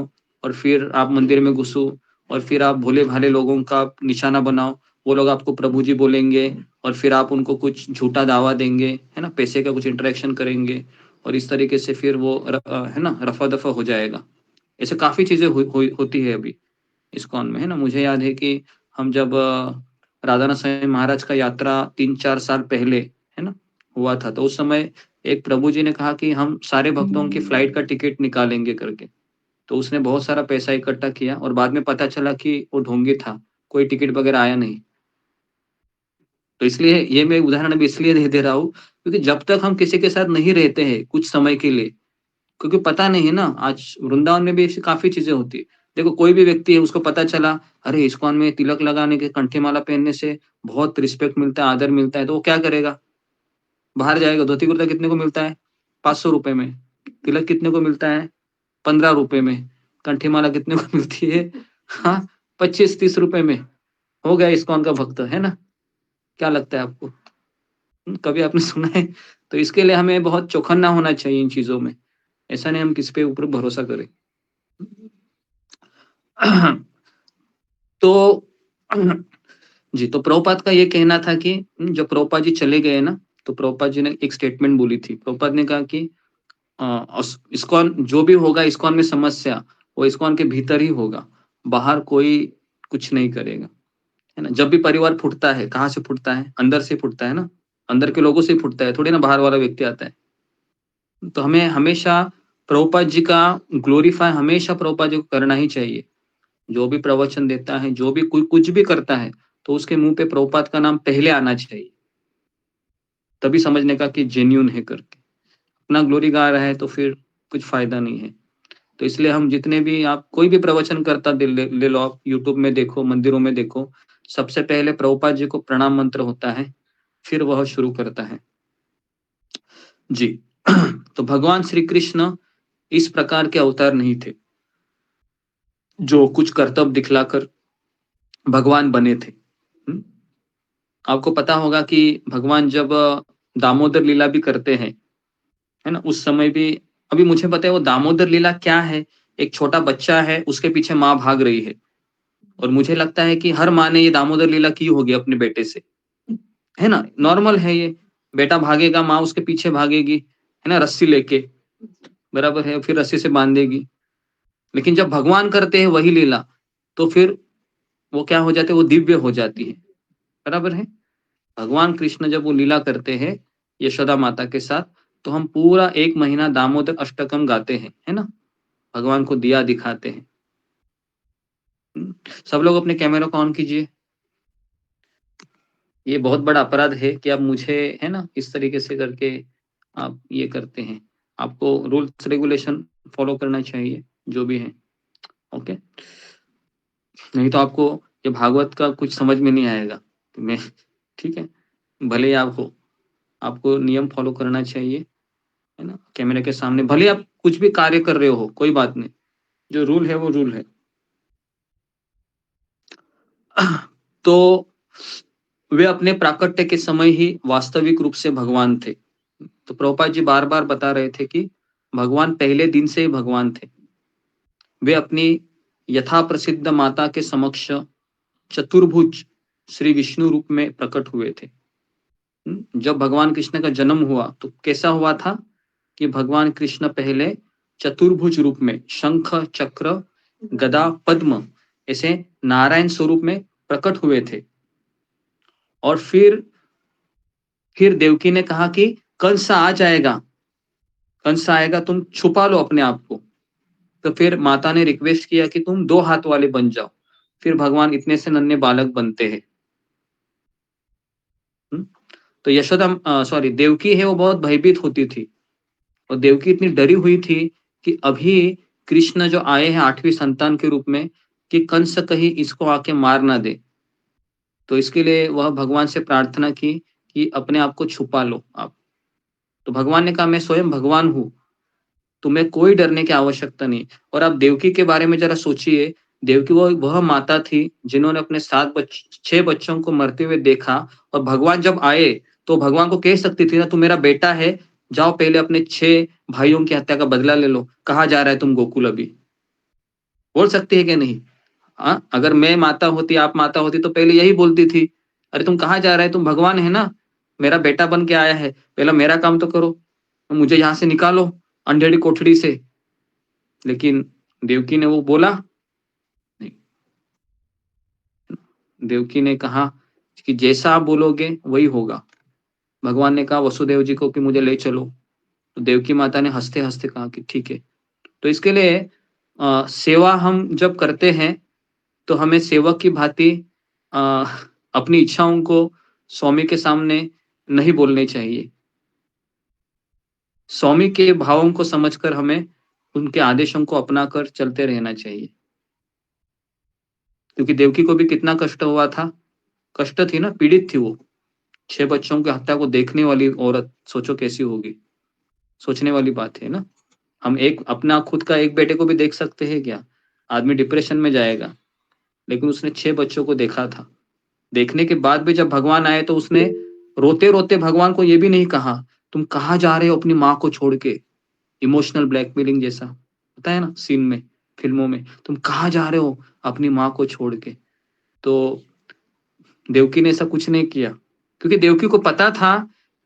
और फिर आप मंदिर में घुसो और फिर आप भोले भाले लोगों का निशाना बनाओ, वो लोग आपको प्रभु जी बोलेंगे और फिर आप उनको कुछ झूठा दावा देंगे, है ना, पैसे का कुछ इंटरेक्शन करेंगे और इस तरीके से फिर वो है ना रफा दफा हो जाएगा। ऐसे काफी चीजें होती है अभी इस्कॉन में, है ना। मुझे याद है कि हम जब राधानाथ स्वामी महाराज का यात्रा 3-4 साल पहले, है ना, हुआ था, तो उस समय एक प्रभु जी ने कहा कि हम सारे भक्तों की फ्लाइट का टिकट निकालेंगे करके, तो उसने बहुत सारा पैसा इकट्ठा किया और बाद में पता चला कि वो ढोंगी था, कोई टिकट वगैरह आया नहीं। तो इसलिए ये मैं उदाहरण भी इसलिए दे रहा हूँ क्योंकि जब तक हम किसी के साथ नहीं रहते हैं कुछ समय के लिए, क्योंकि पता नहीं है ना, आज वृंदावन में भी ऐसी काफी चीजें होती है। देखो कोई भी व्यक्ति है, उसको पता चला अरे इस्कॉन में तिलक लगाने के, कंठी माला पहनने से बहुत रिस्पेक्ट मिलता है, आदर मिलता है, तो वो क्या करेगा, बाहर जाएगा। धोती कुर्ता कितने को मिलता है? 500 रुपए में। तिलक कितने को मिलता है? 15 रुपए में। कंठी माला कितने को मिलती है? हाँ, 25-30 रुपए में। हो गया इस्कॉन का भक्त, है ना। क्या लगता है आपको? कभी आपने सुना है? तो इसके लिए हमें बहुत चौकन्ना होना चाहिए इन चीजों में, ऐसा नहीं हम किसी पे ऊपर भरोसा करें। तो जी, तो प्रभुपाद का ये कहना था कि जब प्रभुपाद जी चले गए ना, तो प्रभुपाद जी ने एक स्टेटमेंट बोली थी। प्रभुपाद ने कहा कि इस्कॉन जो भी होगा, इस्कॉन में समस्या, वो इस्कॉन के भीतर ही होगा, बाहर कोई कुछ नहीं करेगा, है ना। जब भी परिवार फूटता है, कहाँ से फूटता है? अंदर से फूटता है ना, अंदर के लोगों से फूटता है, थोड़ी ना बाहर वाला व्यक्ति आता है। तो हमें हमेशा प्रभुपाद जी का ग्लोरीफाई हमेशा प्रभुपाद जी को करना ही चाहिए। जो भी प्रवचन देता है, जो भी कोई कुछ भी करता है, तो उसके मुंह पे प्रभुपाद का नाम पहले आना चाहिए, तभी समझने का कि जेन्यून है करके। अपना ग्लोरी गा रहा है तो फिर कुछ फायदा नहीं है। तो इसलिए हम जितने भी, आप कोई भी प्रवचन करता ले लो, आप यूट्यूब में देखो, मंदिरों में देखो, सबसे पहले प्रभुपाद जी को प्रणाम मंत्र होता है, फिर वह शुरू करता है जी। तो भगवान श्री कृष्ण इस प्रकार के अवतार नहीं थे जो कुछ कर्तव्य दिखलाकर भगवान बने थे। आपको पता होगा कि भगवान जब दामोदर लीला भी करते हैं, है ना, उस समय भी, अभी मुझे पता है वो दामोदर लीला क्या है, एक छोटा बच्चा है, उसके पीछे माँ भाग रही है, और मुझे लगता है कि हर माँ ने ये दामोदर लीला की होगी अपने बेटे से, है ना। नॉर्मल है ये, बेटा भागेगा, माँ उसके पीछे भागेगी, है ना, रस्सी लेके, बराबर है, फिर रस्सी से बांधेगी। लेकिन जब भगवान करते हैं वही लीला, तो फिर वो क्या हो जाते है, वो दिव्य हो जाती है, बराबर है। भगवान कृष्ण जब वो लीला करते हैं यशोदा माता के साथ, तो हम पूरा 1 महीना दामोदर अष्टकम गाते हैं, है ना, भगवान को दिया दिखाते हैं। सब लोग अपने कैमरा को ऑन कीजिए। ये बहुत बड़ा अपराध है कि आप मुझे, है ना, इस तरीके से करके आप ये करते हैं। आपको रूल्स रेगुलेशन फॉलो करना चाहिए जो भी है, ओके। नहीं तो आपको ये भागवत का कुछ समझ में नहीं आएगा। तो मैं, ठीक है, भले ही आपको नियम फॉलो करना चाहिए, है ना, कैमरे के सामने, भले आप कुछ भी कार्य कर रहे हो, कोई बात नहीं, जो रूल है वो रूल है। तो वे अपने प्राकट्य के समय ही वास्तविक रूप से भगवान थे। तो प्रभुपाद जी बार बार बता रहे थे कि भगवान पहले दिन से ही भगवान थे। वे अपनी यथा प्रसिद्ध माता के समक्ष चतुर्भुज श्री विष्णु रूप में प्रकट हुए थे। जब भगवान कृष्ण का जन्म हुआ तो कैसा हुआ था कि भगवान कृष्ण पहले चतुर्भुज रूप में, शंख चक्र गदा पद्म ऐसे नारायण स्वरूप में प्रकट हुए थे। और फिर देवकी ने कहा कि कंस आ जाएगा, कंस आएगा, तुम छुपा लो अपने आप को। तो फिर माता ने रिक्वेस्ट किया कि तुम 2 हाथ वाले बन जाओ। फिर भगवान इतने से नन्हे बालक बनते हैं। तो यशोदा देवकी है, वो बहुत भयभीत होती थी और देवकी इतनी डरी हुई थी कि अभी कृष्ण जो आए हैं 8वीं संतान के रूप में, कि कंस कहीं इसको आके मार ना दे। तो इसके लिए वह भगवान से प्रार्थना की कि अपने आप को छुपा लो आप। तो भगवान ने कहा मैं स्वयं भगवान हूं, तुम्हें कोई डरने की आवश्यकता नहीं। और आप देवकी के बारे में जरा सोचिए, देवकी वह माता थी जिन्होंने अपने 6 बच्चों को मरते हुए देखा, और भगवान जब आए तो भगवान को कह सकती थी ना, तू मेरा बेटा है, जाओ पहले अपने 6 भाइयों की हत्या का बदला ले लो, कहा जा रहा है तुम गोकुल अभी। बोल सकती है कि नहीं? हाँ, अगर मैं माता होती, आप माता होती, तो पहले यही बोलती थी, अरे तुम कहाँ जा रहे, तुम भगवान है ना, मेरा बेटा बन के आया है, पहला मेरा काम तो करो, मुझे यहाँ से निकालो अंधेरी कोठड़ी से। लेकिन देवकी ने वो बोला नहीं। देवकी ने कहा कि जैसा आप बोलोगे वही होगा। भगवान ने कहा वसुदेव जी को कि मुझे ले चलो, तो देवकी माता ने हंसते हंसते कहा कि ठीक है। तो इसके लिए सेवा हम जब करते हैं तो हमें सेवक की भांति अपनी इच्छाओं को स्वामी के सामने नहीं बोलने चाहिए। स्वामी के भावों को समझकर हमें उनके आदेशों को अपनाकर चलते रहना चाहिए। क्योंकि देवकी को भी कितना कष्ट हुआ था, कष्ट थी ना, पीड़ित थी वो। 6 बच्चों की हत्या को देखने वाली औरत, सोचो कैसी होगी, सोचने वाली बात है ना। हम अपना खुद का एक बेटे को भी देख सकते हैं क्या? आदमी डिप्रेशन में जाएगा, लेकिन उसने 6 बच्चों को देखा था। देखने के बाद भी जब भगवान आए तो उसने रोते रोते भगवान को ये भी नहीं कहा तुम कहाँ जा रहे हो अपनी माँ को छोड़ के। इमोशनल ब्लैकमेलिंग जैसा होता है ना सीन में, फिल्मों में, तुम कहाँ जा रहे हो अपनी माँ को छोड़ के। तो देवकी ने ऐसा कुछ नहीं किया, क्योंकि देवकी को पता था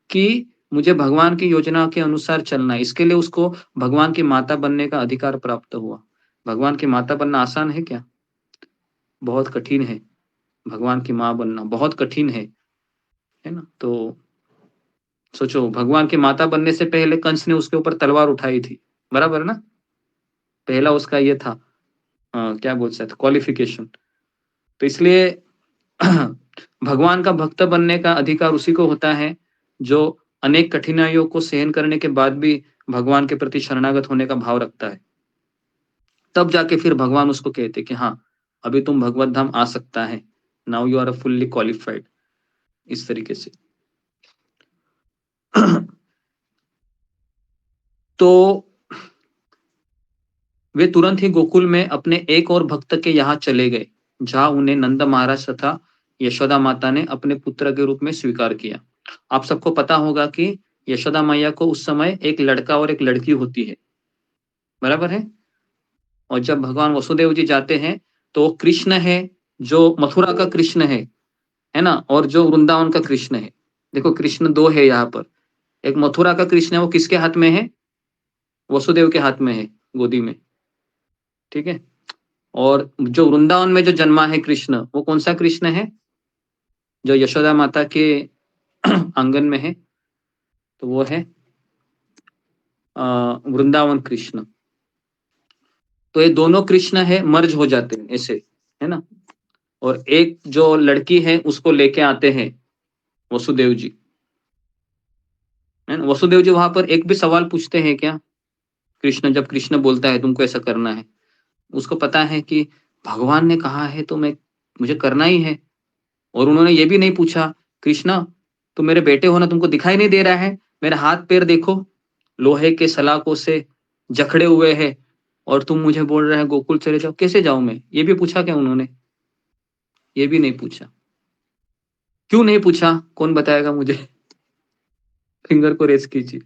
कि मुझे भगवान की योजना के अनुसार चलना है। इसके लिए उसको भगवान की माता बनने का अधिकार प्राप्त हुआ। भगवान की माता बनना आसान है क्या? बहुत कठिन है। भगवान की माँ बनना बहुत कठिन है ना। तो सोचो, भगवान की माता बनने से पहले कंस ने उसके ऊपर तलवार उठाई थी, बराबर ना। पहला उसका ये था क्या बोल सकते क्वालिफिकेशन। तो इसलिए भगवान का भक्त बनने का अधिकार उसी को होता है जो अनेक कठिनाइयों को सहन करने के बाद भी भगवान के प्रति शरणागत होने का भाव रखता है। तब जाके फिर भगवान उसको कहते कि हाँ अभी तुम भगवत धाम आ सकता है, now you are fully qualified, इस तरीके से। तो वे तुरंत ही गोकुल में अपने एक और भक्त के यहाँ चले गए, जहां उन्हें नंद महाराज तथा यशोदा माता ने अपने पुत्र के रूप में स्वीकार किया। आप सबको पता होगा कि यशोदा मैया को उस समय एक लड़का और एक लड़की होती है, बराबर है। और जब भगवान वसुदेव जी जाते हैं तो कृष्ण है जो मथुरा का कृष्ण है ना, और जो वृंदावन का कृष्ण है। देखो कृष्ण 2 है यहाँ पर। एक मथुरा का कृष्ण है, वो किसके हाथ में है? वसुदेव के हाथ में है, गोदी में, ठीक है। और जो वृंदावन में जो जन्मा है कृष्ण, वो कौन सा कृष्ण है? जो यशोदा माता के आंगन में है, तो वो है वृंदावन कृष्ण। तो ये दोनों कृष्ण है मर्ज हो जाते हैं ऐसे, है ना। और एक जो लड़की है उसको लेके आते हैं वसुदेव जी, है ना। वसुदेव जी वहां पर एक भी सवाल पूछते हैं क्या? कृष्ण, जब कृष्ण बोलता है तुमको ऐसा करना है, उसको पता है कि भगवान ने कहा है तो मुझे करना ही है। और उन्होंने ये भी नहीं पूछा कृष्ण तुम मेरे बेटे हो ना, तुमको दिखाई नहीं दे रहा है? मेरे हाथ पैर देखो, लोहे के सलाखों से जकड़े हुए हैं, और तुम मुझे बोल रहे हैं गोकुल चले जाओ, कैसे जाऊं मैं? ये भी पूछा क्या उन्होंने? ये भी नहीं पूछा। क्यों नहीं पूछा? कौन बताएगा मुझे? फिंगर को रेस कीजिए।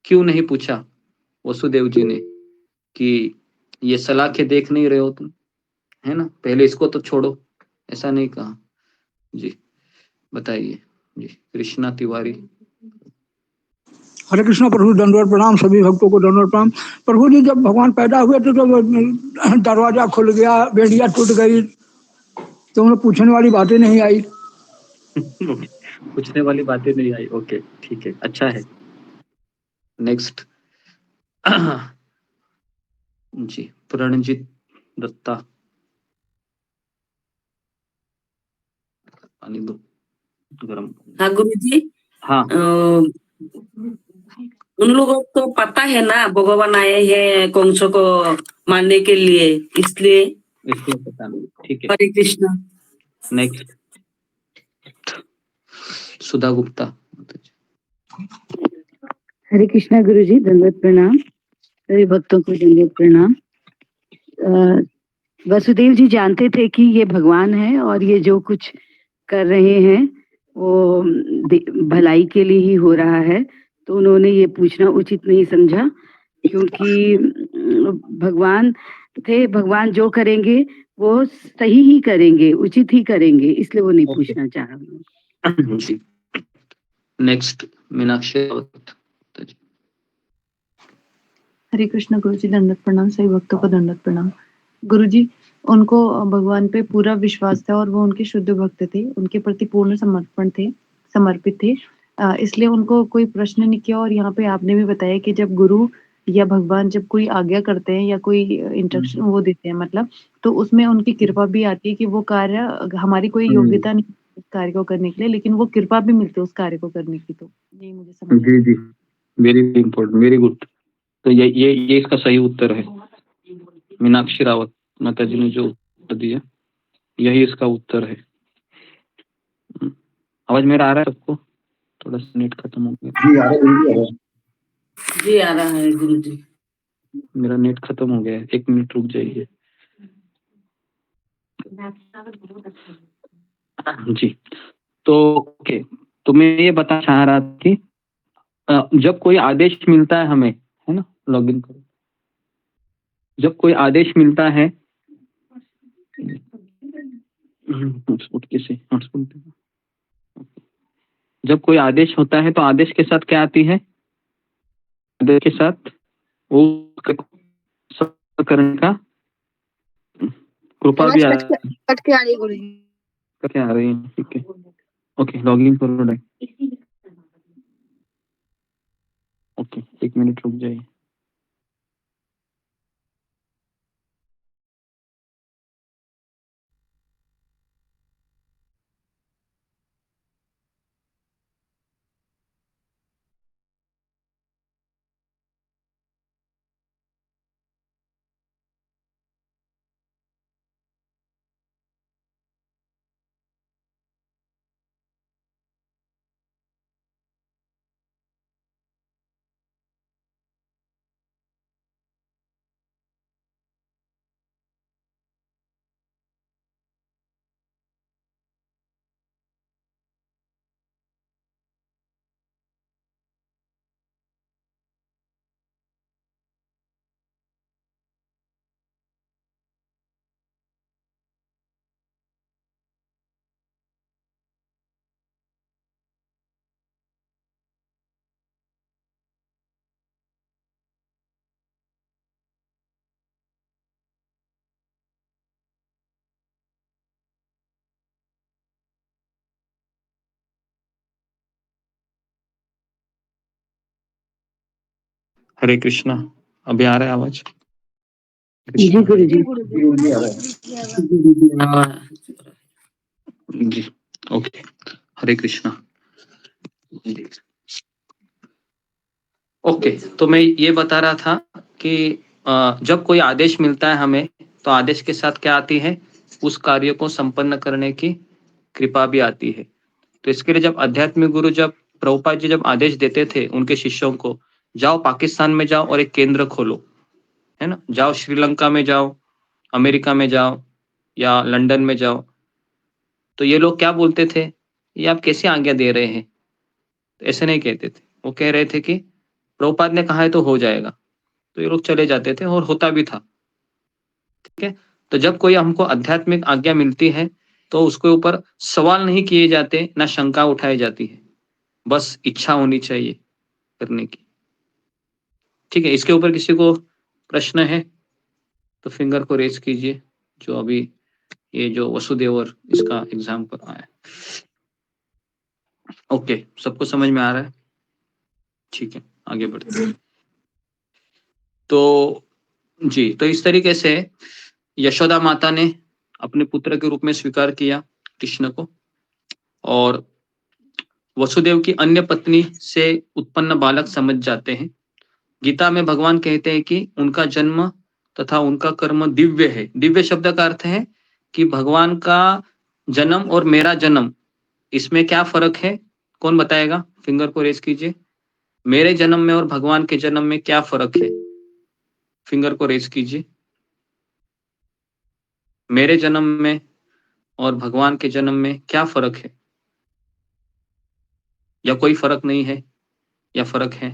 क्यों नहीं पूछा वसुदेव जी ने कि ये सलाखें देख नहीं रहे हो तुम, है ना, पहले इसको तो छोड़ो? ऐसा नहीं कहा जी। बताइए जी। कृष्णा तिवारी। हरे कृष्णा प्रभु, दंडवत प्रणाम, सभी भक्तों को दंडवत प्रणाम। प्रभु जी जब भगवान पैदा हुए थे तो दरवाजा खुल गया, बेड़िया टूट गई, तो उन्हें पूछने वाली बातें नहीं आई। पूछने वाली बातें नहीं आई। ओके, ठीक है, अच्छा है। नेक्स्ट जी, प्रणजीत दत्ता, पानी दो गरम। हाँ गुरु जी। हाँ, उन लोगों को पता है ना भगवान आए हैं कंस को मारने के लिए, इसलिए इसलिए पता नहीं। ठीक है, हरे कृष्णा। नेक्स्ट सुधा गुप्ता। हरे कृष्णा गुरु जी, दंडवत प्रणाम। सभी भक्तों को दंडवत प्रणाम। वसुदेव जी जानते थे कि ये भगवान है और ये जो कुछ कर रहे हैं वो भलाई के लिए ही हो रहा है, तो उन्होंने ये पूछना उचित नहीं समझा, क्योंकि भगवान थे, भगवान जो करेंगे वो सही ही करेंगे, उचित ही करेंगे, इसलिए वो नहीं पूछना चाहा। जी, नेक्स्ट मीनाक्षी रावत। हरे कृष्ण गुरु जी, दंडवत प्रणाम। सभी भक्तों को दंडवत प्रणाम। गुरु जी, उनको भगवान पे पूरा विश्वास था और वो उनके शुद्ध भक्त थे, उनके प्रति पूर्ण समर्पित थे, इसलिए उनको कोई प्रश्न नहीं किया। और यहाँ पे आपने भी बताया कि जब गुरु या भगवान जब कोई आज्ञा करते हैं या कोई इंस्ट्रक्शन वो देते हैं, मतलब तो उसमें उनकी कृपा भी आती है कि वो कार्य, हमारी कोई योग्यता नहीं उस कार्य को करने के लिए, लेकिन वो कृपा भी मिलती है उस कार्य को करने की। तो यही मुझे समझ जी जी, वेरी इंपॉर्टेंट, वेरी गुड। तो ये इसका सही उत्तर है। मीनाक्षी रावत माता जी ने जो उत्तर दिया, यही इसका उत्तर है। आवाज मेरा आ रहा है सबको? थोड़ा सा नेट खत्म हो गया। जी आ रहा है, जी आ रहा है गुरु जी। मेरा नेट खत्म हो गया है, 1 मिनट रुक जाइए। जी, तो ओके, तो मैं ये बता चाह रहा था कि जब कोई आदेश मिलता है हमें, है ना, लॉगिन करो। जब कोई आदेश मिलता है, हॉटस्पॉट कैसे, हॉटस्पॉट, जब कोई आदेश होता है तो आदेश के साथ क्या आती है? आदेश के साथ वो करने का कृपा भी कट के आ रही है गुरु जी। क्या आ रही है? ठीक है, ओके, लॉगिन करो। ओके, 1 मिनट रुक जाइए। हरे कृष्णा, अभी आ रहा है आवाज? जी गुरु जी। जी, ओके, हरे कृष्णा। ओके, तो मैं ये बता रहा था कि जब कोई आदेश मिलता है हमें, तो आदेश के साथ क्या आती है? उस कार्य को संपन्न करने की कृपा भी आती है। तो इसके लिए जब आध्यात्मिक गुरु, जब प्रभुपाद जी जब आदेश देते थे उनके शिष्यों को, जाओ पाकिस्तान में जाओ और एक केंद्र खोलो, है ना, जाओ श्रीलंका में जाओ, अमेरिका में जाओ या लंदन में जाओ, तो ये लोग क्या बोलते थे? ये आप कैसे आज्ञा दे रहे हैं? तो ऐसे नहीं कहते थे, वो कह रहे थे कि प्रभुपाद ने कहा है तो हो जाएगा। तो ये लोग चले जाते थे और होता भी था। ठीक है, तो जब कोई हमको आध्यात्मिक आज्ञा मिलती है तो उसके ऊपर सवाल नहीं किए जाते, ना शंका उठाई जाती है, बस इच्छा होनी चाहिए करने की। ठीक है, इसके ऊपर किसी को प्रश्न है तो फिंगर को रेज कीजिए, जो अभी ये जो वसुदेव और इसका एग्जाम्पल आया। ओके, सबको समझ में आ रहा है? ठीक है, आगे बढ़ते हैं। तो जी, तो इस तरीके से यशोदा माता ने अपने पुत्र के रूप में स्वीकार किया कृष्ण को, और वसुदेव की अन्य पत्नी से उत्पन्न बालक समझ जाते हैं। गीता में भगवान कहते हैं कि उनका जन्म तथा उनका कर्म दिव्य है। दिव्य शब्द का अर्थ है कि भगवान का जन्म और मेरा जन्म, इसमें क्या फर्क है? कौन बताएगा? फिंगर को रेज कीजिए। मेरे जन्म में और भगवान के जन्म में क्या फर्क है? फिंगर को रेज कीजिए। मेरे जन्म में और भगवान के जन्म में क्या फर्क है? या कोई फर्क नहीं है, या फर्क है?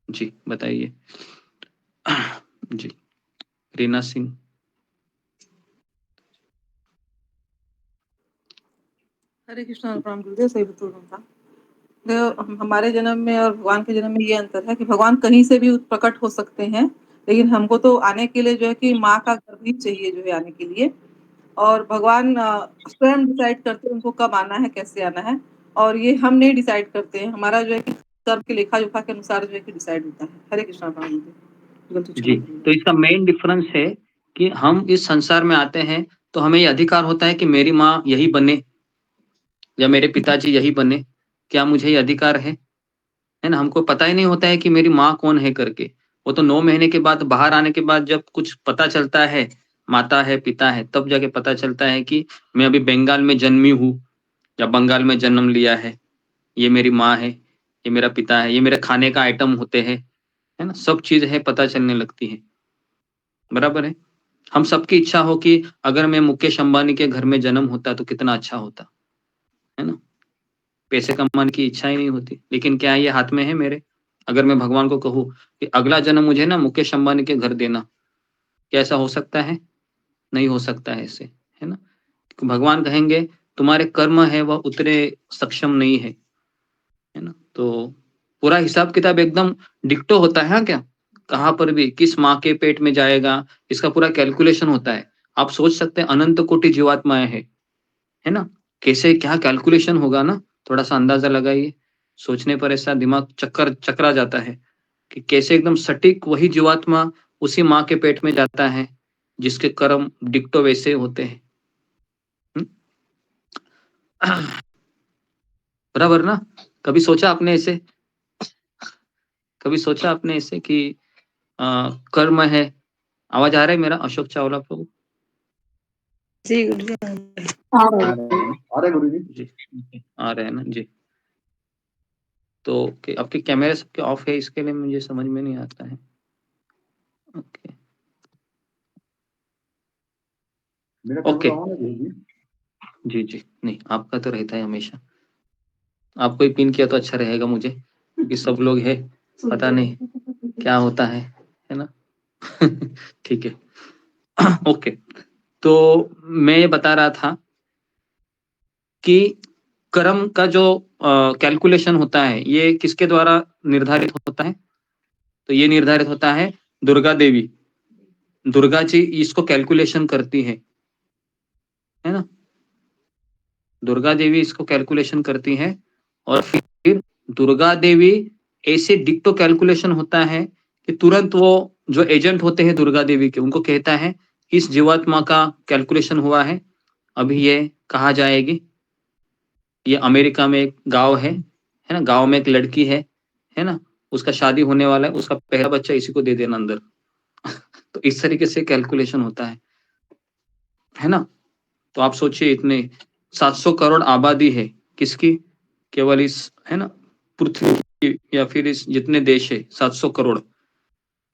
जी बताइए। जी, रीना सिंह। हरे कृष्णा, प्रणाम गुरुदेव। सही बतूर का हमारे जन्म में और भगवान के जन्म में ये अंतर है कि भगवान कहीं से भी प्रकट हो सकते हैं, लेकिन हमको तो आने के लिए जो है कि माँ का गर्भ ही चाहिए जो है आने के लिए। और भगवान स्वयं डिसाइड करते हैं उनको कब आना है, कैसे आना है, और ये हम नहीं डिसाइड करते हैं। हमारा जो है कि कर्म के लेखा जोखा के अनुसार जो है कि डिसाइड होता है। हरे कृष्णा, प्रणाम गुरुदेव। जी, तो इसका मेन डिफरेंस है कि हम इस संसार में आते हैं तो हमें ये अधिकार होता है कि मेरी माँ यही बने या मेरे पिताजी यही बने। क्या मुझे ये अधिकार है ना? हमको पता ही नहीं होता है कि मेरी माँ कौन है करके। वो तो 9 महीने के बाद, बाहर आने के बाद जब कुछ पता चलता है, माता है, पिता है, तब जाके पता चलता है कि मैं अभी बंगाल में जन्मी हूँ या बंगाल में जन्म लिया है, ये मेरी माँ है, ये मेरा पिता है, ये मेरे खाने का आइटम होते हैं, है ना? सब चीज़ है, पता चलने लगती है। बराबर है? हम सबकी इच्छा हो कि अगर मैं मुकेश अंबानी के घर में जन्म होता तो कितना अच्छा होता, है ना? पैसे कमाने की इच्छा ही नहीं होती, लेकिन क्या ये हाथ में है मेरे? अगर मैं भगवान को कहूँ कि अगला जन्म मुझे ना मुकेश अंबानी के घर देना, क्या ऐसा हो सकता है? नहीं हो सकता है ऐसे, है ना? भगवान कहेंगे तुम्हारे कर्म है वह उतने सक्षम नहीं है, है ना? तो पूरा हिसाब किताब एकदम डिक्टो होता है। हाँ, क्या कहाँ पर भी किस माँ के पेट में जाएगा, इसका पूरा कैलकुलेशन होता है। आप सोच सकते हैं अनंत कोटि जीवात्माएं हैं, है ना? कैसे क्या कैलकुलेशन होगा ना, थोड़ा सा अंदाजा लगाइए। सोचने पर ऐसा दिमाग चकरा जाता है कि कैसे एकदम सटीक वही जीवात्मा उसी माँ के पेट में जाता है जिसके कर्म डिक्टो वैसे होते हैं। बराबर ना? कभी सोचा आपने ऐसे? कभी सोचा आपने ऐसे कि कर्म है? आवाज आ रहा है मेरा? अशोक चावला प्रभु जी आ रहे गुरुजी। जी आ रहे हैं ना जी। तो आपके कैमरे सबके ऑफ है, इसके लिए मुझे समझ में नहीं आता है। ओके ओके जी जी, नहीं आपका तो रहता है हमेशा। आपको ही पिन किया तो अच्छा रहेगा मुझे, क्योंकि सब लोग है, पता नहीं क्या होता है ना? ठीक है। ओके, तो मैं ये बता रहा था कि कर्म का जो कैलकुलेशन होता है ये किसके द्वारा निर्धारित होता है? तो ये निर्धारित होता है दुर्गा देवी। दुर्गा जी इसको कैलकुलेशन करती है ना? दुर्गा देवी इसको कैलकुलेशन करती है, और फिर दुर्गा देवी ऐसे डिक्टो कैलकुलेशन होता है कि तुरंत वो जो एजेंट होते हैं दुर्गा देवी के, उनको कहता है इस जीवात्मा का कैलकुलेशन हुआ है, अभी ये कहाँ जाएगी? ये अमेरिका में एक गांव है ना? गांव में एक लड़की है ना? उसका शादी होने वाला है, उसका पहला बच्चा इसी को दे देना अंदर। तो इस तरीके से कैलकुलेशन होता है ना? तो आप सोचिए, इतने 700 करोड़ आबादी है किसकी? केवल इस, है ना, पृथ्वी की, या फिर इस जितने देश है 700 करोड़,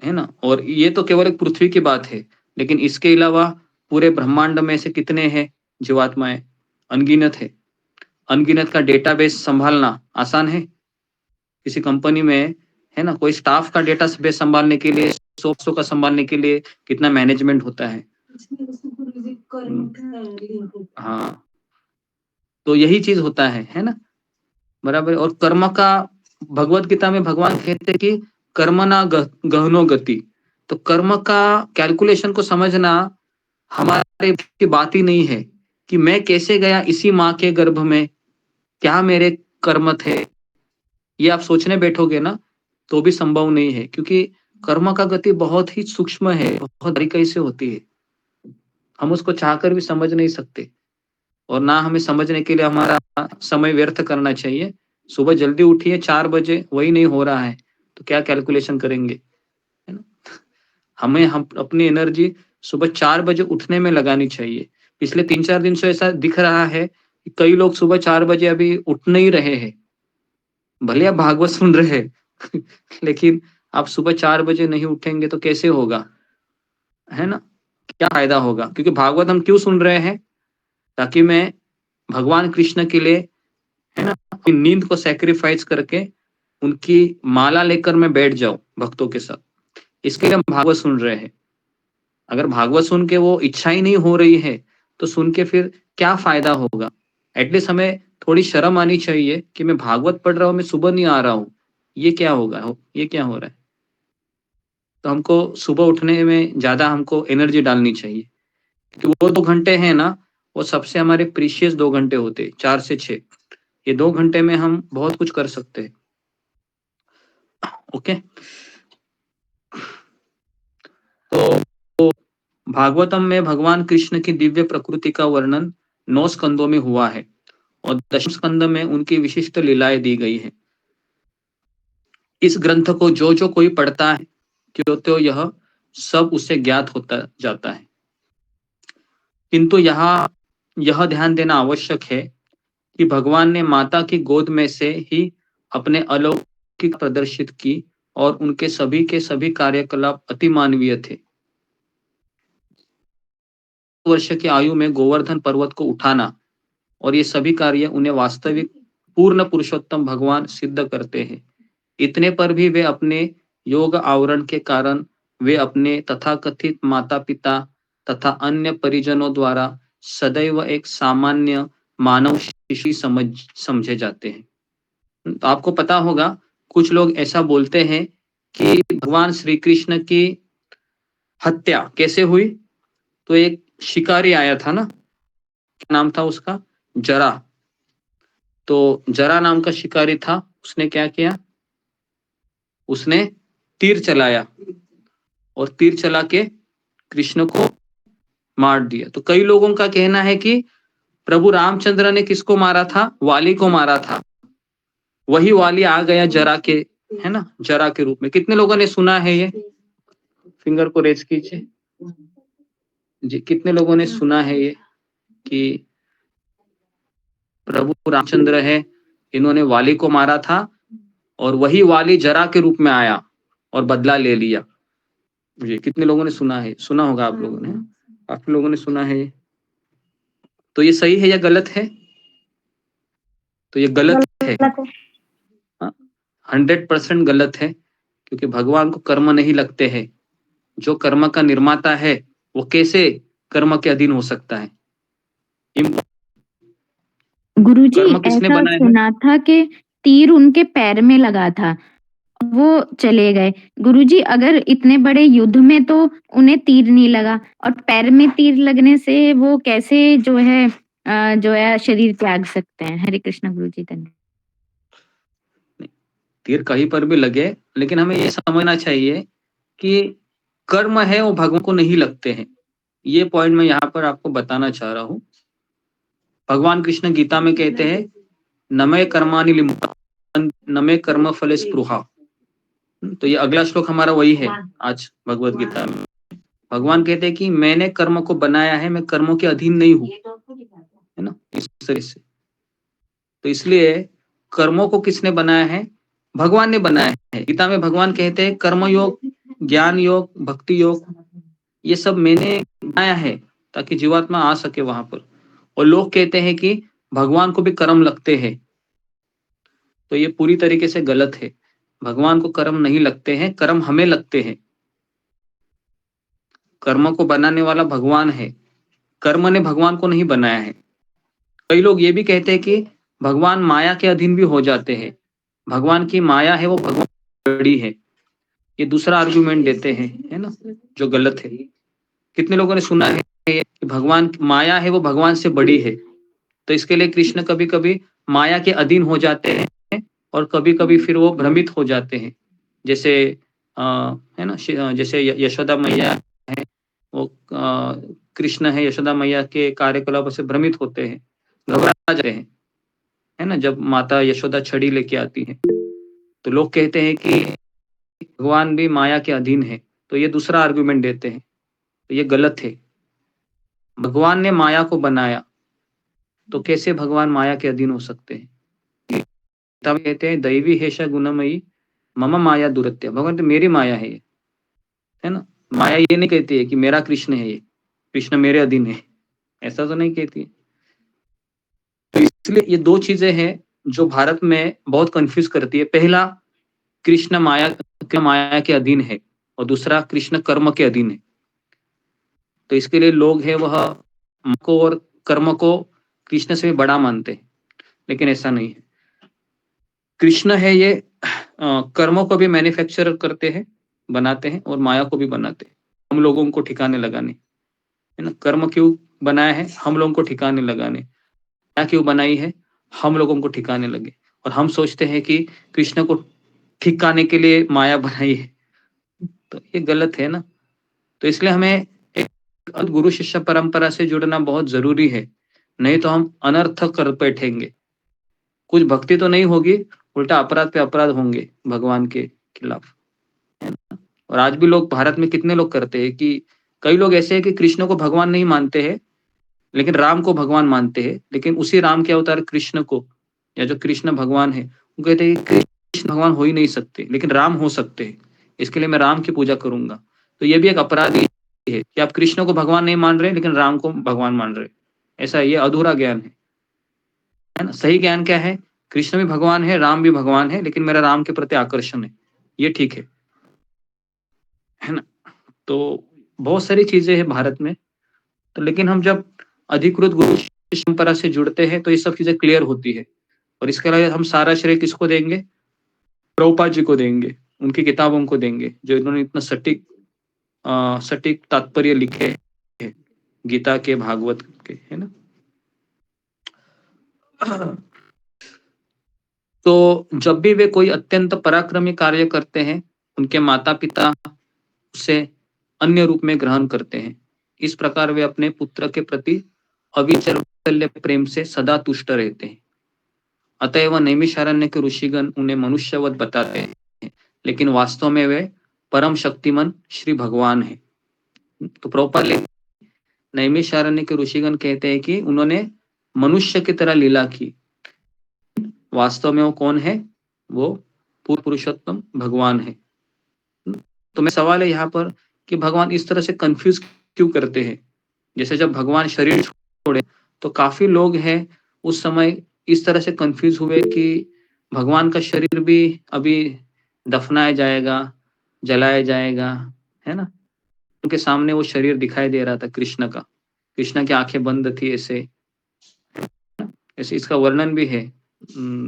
है ना? और ये तो केवल एक पृथ्वी की बात है, लेकिन इसके अलावा पूरे ब्रह्मांड में से कितने हैं जीवात्माएं? अनगिनत है। अनगिनत का डेटाबेस संभालना आसान है? किसी कंपनी में, है ना, कोई स्टाफ का डेटा बेस संभालने के लिए, 100 का संभालने के लिए कितना मैनेजमेंट होता है? हाँ, तो यही चीज होता है ना? बराबर। और कर्म का, भगवत गीता में भगवान कहते हैं कि कर्म ना गहनो गति। तो कर्म का कैलकुलेशन को समझना हमारे की बात ही नहीं है कि मैं कैसे गया इसी माँ के गर्भ में, क्या मेरे कर्म थे, ये आप सोचने बैठोगे ना तो भी संभव नहीं है, क्योंकि कर्म का गति बहुत ही सूक्ष्म है, बहुत बारीकी से होती है, हम उसको चाहकर भी समझ नहीं सकते, और ना हमें समझने के लिए हमारा समय व्यर्थ करना चाहिए। सुबह जल्दी उठिए 4 बजे, वही नहीं हो रहा है तो क्या कैलकुलेशन करेंगे, है ना? हमें हम अपनी एनर्जी सुबह 4 बजे उठने में लगानी चाहिए। पिछले 3-4 दिन से ऐसा दिख रहा है कि कई लोग सुबह 4 बजे अभी उठ नहीं रहे हैं, भले आप भागवत सुन रहे हैं लेकिन आप सुबह 4 बजे नहीं उठेंगे तो कैसे होगा, है ना? क्या फायदा होगा? क्योंकि भागवत हम क्यों सुन रहे हैं? ताकि मैं भगवान कृष्ण के लिए, है ना, अपनी नींद को सैक्रिफाइस करके उनकी माला लेकर मैं बैठ जाऊं भक्तों के साथ, इसके लिए हम भागवत सुन रहे हैं। अगर भागवत सुन के वो इच्छा ही नहीं हो रही है तो सुन के फिर क्या फायदा होगा? एटलीस्ट हमें थोड़ी शर्म आनी चाहिए कि मैं भागवत पढ़ रहा हूँ, मैं सुबह नहीं आ रहा हूँ, ये क्या होगा, ये क्या हो रहा है? तो हमको सुबह उठने में ज्यादा हमको एनर्जी डालनी चाहिए, क्योंकि वो 2 घंटे हैं ना, वो सबसे हमारे प्रीशियस 2 घंटे होते हैं, 4 से 6। ये 2 घंटे में हम बहुत कुछ कर सकते हैं। ओके, तो भागवतम में भगवान कृष्ण की दिव्य प्रकृति का वर्णन 9 स्कंदों में हुआ है और 10वें स्कंद में उनकी विशिष्ट लीलाएं दी गई है। इस ग्रंथ को जो जो कोई पढ़ता है तो यह सब उसे ज्ञात होता जाता है, किंतु यहाँ यह ध्यान देना आवश्यक है कि भगवान ने माता की गोद में से ही अपने अलौकिक प्रदर्शित की और उनके सभी के सभी कार्यकलाप अति मानवीय थे। वर्ष की आयु में गोवर्धन पर्वत को उठाना और ये सभी कार्य उन्हें वास्तविक पूर्ण पुरुषोत्तम भगवान सिद्ध करते हैं। इतने पर भी वे अपने योग आवरण के कारण वे अपने तथाकथित माता पिता तथा अन्य परिजनों द्वारा सदैव एक सामान्य मानव शिशु समझे जाते हैं। तो आपको पता होगा कुछ लोग ऐसा बोलते हैं कि भगवान श्री कृष्ण की हत्या कैसे हुई? तो एक शिकारी आया था ना, क्या नाम था उसका? जरा। तो जरा नाम का शिकारी था, उसने क्या किया? उसने तीर चलाया और तीर चला के कृष्ण को मार दिया। तो कई लोगों का कहना है कि प्रभु रामचंद्र ने किसको मारा था? वाली को मारा था। वही वाली आ गया जरा के, है ना, जरा के रूप में। कितने लोगों ने सुना है ये? फिंगर को रेज कीजिए जी। कितने लोगों ने सुना है ये कि प्रभु रामचंद्र है, इन्होंने वाली को मारा था और वही वाली जरा के रूप में आया और बदला ले लिया? जी, कितने लोगों ने सुना है? सुना होगा आप लोगों ने, काफी लोगों ने सुना है। तो ये सही है या गलत है? तो ये गलत है, 100% गलत है, क्योंकि भगवान को कर्म नहीं लगते हैं। जो कर्म का निर्माता है वो कैसे कर्म के अधीन हो सकता है? गुरुजी कर्म किसने ऐसा बनाया है? सुना था कि तीर उनके पैर में लगा था, वो चले गए। गुरुजी अगर इतने बड़े युद्ध में तो उन्हें तीर नहीं लगा, और पैर में तीर लगने से वो कैसे जो है शरीर त्याग सकते हैं? हरे कृष्ण गुरुजी। धन्यवाद। तीर कहीं पर भी लगे, लेकिन हमें ये समझना चाहिए कि कर्म है वो भगवान को नहीं लगते हैं। ये पॉइंट मैं यहाँ पर आपको बताना चाह रहा हूँ। भगवान कृष्ण गीता में कहते हैं नमे कर्माणि लिम्पन् नमे कर्म फले स्पृहा। तो ये अगला श्लोक हमारा वही है आज भगवत गीता में। भगवान कहते हैं कि मैंने कर्म को बनाया है, मैं कर्मों के अधीन नहीं हूँ, है ना, इस तरह से। तो इसलिए कर्मों को किसने बनाया है? भगवान ने बनाया है। गीता में भगवान कहते हैं कर्म योग, ज्ञान योग, भक्ति योग, ये सब मैंने बनाया है ताकि जीवात्मा आ सके वहां पर। और लोग कहते हैं कि भगवान को भी कर्म लगते हैं, तो ये पूरी तरीके से गलत है। भगवान को कर्म नहीं लगते हैं, कर्म हमें लगते हैं। कर्म को बनाने वाला भगवान है, कर्म ने भगवान को नहीं बनाया है। कई लोग ये भी कहते हैं कि भगवान माया के अधीन भी हो जाते हैं, भगवान की माया है वो भगवान बड़ी है। ये दूसरा आर्गुमेंट देते हैं, है ना, जो गलत है। कितने लोगों ने सुना है कि भगवान माया है वो भगवान से बड़ी है? तो इसके लिए कृष्ण कभी कभी माया के अधीन हो जाते हैं और कभी कभी फिर वो भ्रमित हो जाते हैं। जैसे है ना, जैसे यशोदा मैया है, वो कृष्ण है, यशोदा मैया के कार्यकलाप से भ्रमित होते हैं, घबरा जाते हैं, है ना, जब माता यशोदा छड़ी लेके आती है। तो लोग कहते हैं कि भगवान भी माया के अधीन है, तो ये दूसरा आर्गुमेंट देते हैं, तो ये गलत है। भगवान ने माया को बनाया, तो कैसे भगवान माया के अधीन हो सकते हैं? तब कहते हैं दैवी हेशा गुणमयी मम माया दुरत्य, भगवान तो मेरी माया है ये, है ना। माया ये नहीं कहती है कि मेरा कृष्ण है, ये कृष्ण मेरे अधीन है, ऐसा तो नहीं कहती है। तो इसलिए ये दो चीजें हैं जो भारत में बहुत कंफ्यूज करती है। पहला, कृष्ण माया के अधीन है, और दूसरा कृष्ण कर्म के अधीन है। तो इसके लिए लोग हैं वह को और कर्म को कृष्ण से भी बड़ा मानते हैं, लेकिन ऐसा नहीं है। कृष्ण है ये कर्मों को भी मैन्युफैक्चर करते हैं, बनाते हैं, और माया को भी बनाते हैं, हम लोगों को ठिकाने लगाने, है ना। कर्म क्यों बनाया है? हम लोगों को ठिकाने लगाने। माया क्यों बनाई है? हम लोगों को ठिकाने लगे। और हम सोचते हैं कि कृष्ण को ठिकाने के लिए माया बनाई है, तो ये गलत है ना। तो इसलिए हमें एक गुरु शिष्य परंपरा से जुड़ना बहुत जरूरी है, नहीं तो हम अनर्थ कर बैठेंगे। कुछ भक्ति तो नहीं होगी, उल्टा अपराध पे अपराध होंगे भगवान के खिलाफ, है ना। और आज भी लोग भारत में कितने लोग करते हैं कि कई लोग ऐसे हैं कि कृष्ण को भगवान नहीं मानते हैं, लेकिन राम को भगवान मानते हैं। लेकिन उसी राम के अवतार कृष्ण को, या जो कृष्ण भगवान है, वो कहते हैं कि कृष्ण भगवान हो ही नहीं सकते, लेकिन राम हो सकते हैं, इसके लिए मैं राम की पूजा करूंगा। तो ये भी एक अपराध है कि आप कृष्ण को भगवान नहीं मान रहे, लेकिन राम को भगवान मान रहे। ऐसा ये अधूरा ज्ञान है ना। सही ज्ञान क्या है? कृष्ण भी भगवान है, राम भी भगवान है, लेकिन मेरा राम के प्रति आकर्षण है, ये ठीक है ना। तो बहुत सारी चीजें हैं भारत में, तो लेकिन हम जब अधिकृत गुरु परंपरा से जुड़ते हैं तो ये सब चीजें क्लियर होती है। और इसके अलावा हम सारा श्रेय किसको देंगे? प्रभुपाद जी को देंगे, उनकी किताबों को देंगे, जो इन्होंने इतना सटीक तात्पर्य लिखे हैं गीता के, भागवत के, है ना। तो जब भी वे कोई अत्यंत पराक्रमी कार्य करते हैं, उनके माता पिता उसे अन्य रूप में ग्रहण करते हैं। इस प्रकार वे अपने पुत्र के प्रति अविचल प्रेम से सदा तुष्ट रहते हैं। अतएव नैमिषारण्य के ऋषिगण उन्हें मनुष्यवत बताते हैं, लेकिन वास्तव में वे परम शक्तिमान श्री भगवान है। तो प्रॉपरली नैमिषारण्य के ऋषिगण कहते हैं कि उन्होंने मनुष्य की तरह लीला की, वास्तव में वो कौन है? वो पूर्ण पुरुषोत्तम भगवान है। तो मैं सवाल है यहाँ पर कि भगवान इस तरह से कंफ्यूज क्यों करते हैं? जैसे जब भगवान शरीर छोड़े तो काफी लोग हैं उस समय इस तरह से कंफ्यूज हुए कि भगवान का शरीर भी अभी दफनाया जाएगा, जलाया जाएगा, है ना। उनके सामने वो शरीर दिखाई दे रहा था कृष्ण का, कृष्ण की आंखें बंद थी, ऐसे इसका वर्णन भी है,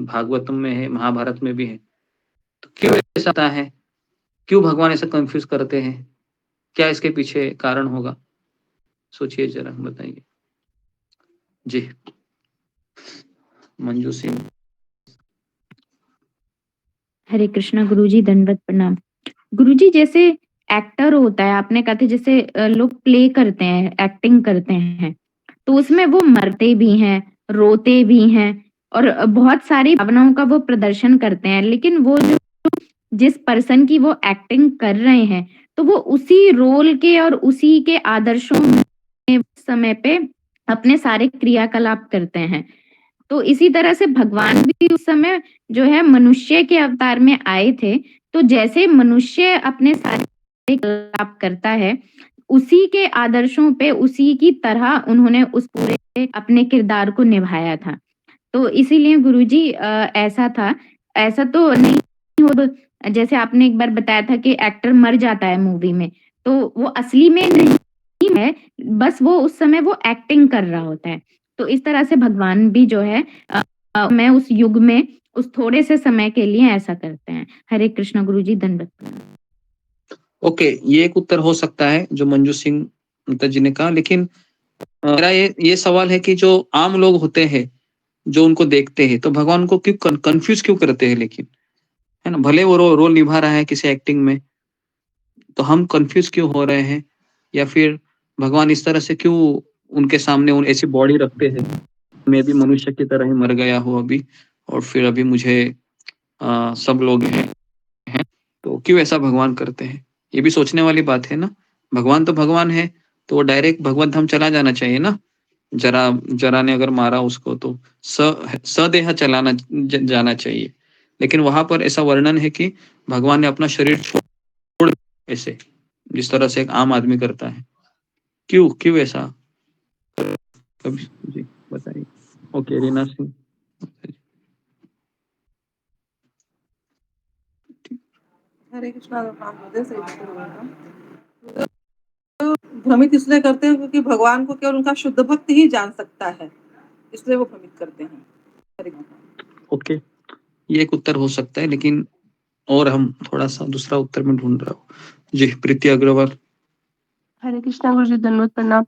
भागवतम में है, महाभारत में भी है। तो क्यों ऐसा है? क्यों भगवान ऐसा कंफ्यूज करते हैं? क्या इसके पीछे कारण होगा? सोचिए जरा, बताइए जी। मंजू सिंह। हरे कृष्णा गुरुजी, दंडवत प्रणाम। गुरुजी, जैसे एक्टर होता है, आपने कहा था जैसे लोग प्ले करते हैं, एक्टिंग करते हैं, तो उसमें वो मरते भी हैं, रोते भी हैं और बहुत सारी भावनाओं का वो प्रदर्शन करते हैं, लेकिन वो जो जिस पर्सन की वो एक्टिंग कर रहे हैं, तो वो उसी रोल के और उसी के आदर्शों में समय पे अपने सारे क्रियाकलाप करते हैं। तो इसी तरह से भगवान भी उस समय जो है मनुष्य के अवतार में आए थे, तो जैसे मनुष्य अपने सारे क्रियाकलाप करता है, उसी के आदर्शों पे उसी की तरह उन्होंने उस पूरे अपने किरदार को निभाया था। तो इसीलिए गुरुजी ऐसा था, ऐसा तो नहीं हो जैसे आपने एक बार बताया था कि एक्टर मर जाता है मूवी में, तो वो असली में नहीं है, बस वो उस समय वो एक्टिंग कर रहा होता है। तो इस तरह से भगवान भी जो है मैं उस युग में उस थोड़े से समय के लिए ऐसा करते हैं। हरे कृष्ण गुरुजी, दंडवत। ओके, ये एक उत्तर हो सकता है जो मंजू सिंह जी ने कहा, लेकिन मेरा ये सवाल है कि जो आम लोग होते हैं जो उनको देखते हैं तो भगवान को क्यों कंफ्यूज क्यों करते हैं, लेकिन है ना, भले वो रोल निभा रहा है किसी एक्टिंग में, तो हम कंफ्यूज क्यों हो रहे हैं, या फिर भगवान इस तरह से क्यों उनके सामने उन ऐसी बॉडी रखते हैं, मैं भी मनुष्य की तरह ही मर गया हूँ अभी, और फिर अभी मुझे सब लोग हैं, तो क्यों ऐसा भगवान करते हैं? ये भी सोचने वाली बात है ना। भगवान तो भगवान है, तो वो डायरेक्ट भगवत धाम चला जाना चाहिए ना। जरा ने अगर मारा उसको तो सदेह जाना चाहिए, लेकिन वहां पर ऐसा वर्णन है कि भगवान ने अपना शरीर छोड़, ऐसे जिस तरह से एक आम आदमी करता है। क्यों ऐसा? कभी जी बताइए। ओके, रीना सिंह। हरे कृष्णा काम हृदय से भ्रमित इसलिए करते हैं क्योंकि भगवान को केवल उनका शुद्ध भक्त ही जान सकता है, इसलिए वो भ्रमित करते हैं। ओके, ये एक उत्तर हो सकता है, लेकिन और हम थोड़ा सा दूसरा उत्तर में ढूंढ रहा हूँ। जी, प्रीति अग्रवाल। हरे कृष्णा गुरुजी, धन्यवाद प्रणाम।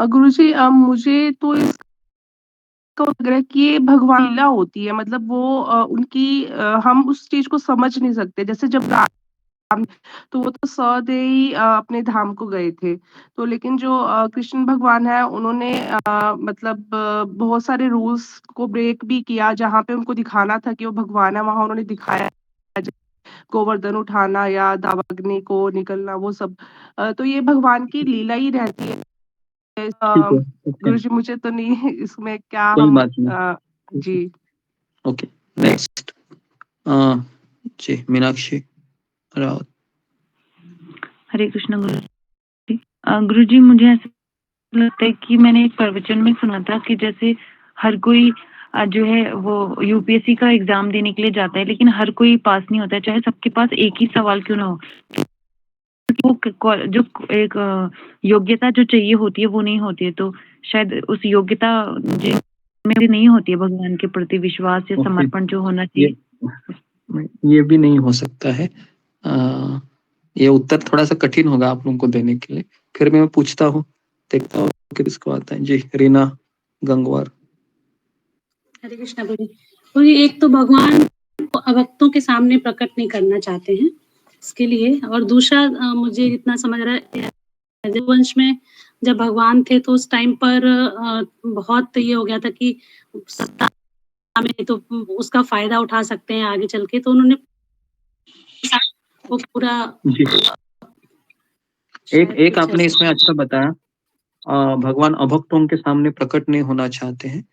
गुरुजी मुझे तो इसका लग रहा है कि ये भगवान लीला होती है, मतलब वो उनकी हम उस चीज को समझ नहीं सकते। जैसे जब राम, तो वो तो सौदे ही अपने धाम को गए थे, तो लेकिन जो कृष्ण भगवान है उन्होंने मतलब बहुत सारे रूल्स को ब्रेक भी किया, जहाँ पे उनको दिखाना था कि वो भगवान है वहां उन्होंने दिखाया, गोवर्धन उठाना या दावाग्नि को निकलना, वो सब तो ये भगवान की लीला ही रहती है। गुरुजी मुझे तो नहीं इसमें क्या कोई हम बात नहीं। जी ओके, नेक्स्ट जी, मीनाक्षी रावत। हरे कृष्ण गुरुजी। गुरुजी, मुझे ऐसा लगता है कि मैंने एक प्रवचन में सुना था कि जैसे हर कोई जो है वो यूपीएससी का एग्जाम देने के लिए जाता है, लेकिन हर कोई पास नहीं होता है, चाहे सबके पास एक ही सवाल क्यों ना हो। वो जो एक योग्यता जो चाहिए होती है वो नहीं होती है, तो शायद उस योग्यता में भी नहीं होती है भगवान के प्रति विश्वास या समर्पण जो होना चाहिए। ये भी नहीं हो सकता है। ये उत्तर थोड़ा सा कठिन होगा आप लोगों को देने के लिए, फिर मैं पूछता हूँ, देखता हूँ कि किसको आता है। जी, रीना गंगवार। हरे कृष्णा गुरु जी, एक तो भगवान को अभक्तों के सामने प्रकट नहीं करना चाहते हैं इसके लिए, और दूसरा मुझे इतना समझ रहा है वंश में जब भगवान थे तो उस टाइम पर बहुत ये हो गया था कि सत्ता में तो उसका फायदा उठा सकते हैं आगे चल के, तो उन्होंने वो पूरा एक आपने इसमें अच्छा बताया, भगवान अभक्तों के सामने प्रकट नहीं होना चाहते हैं,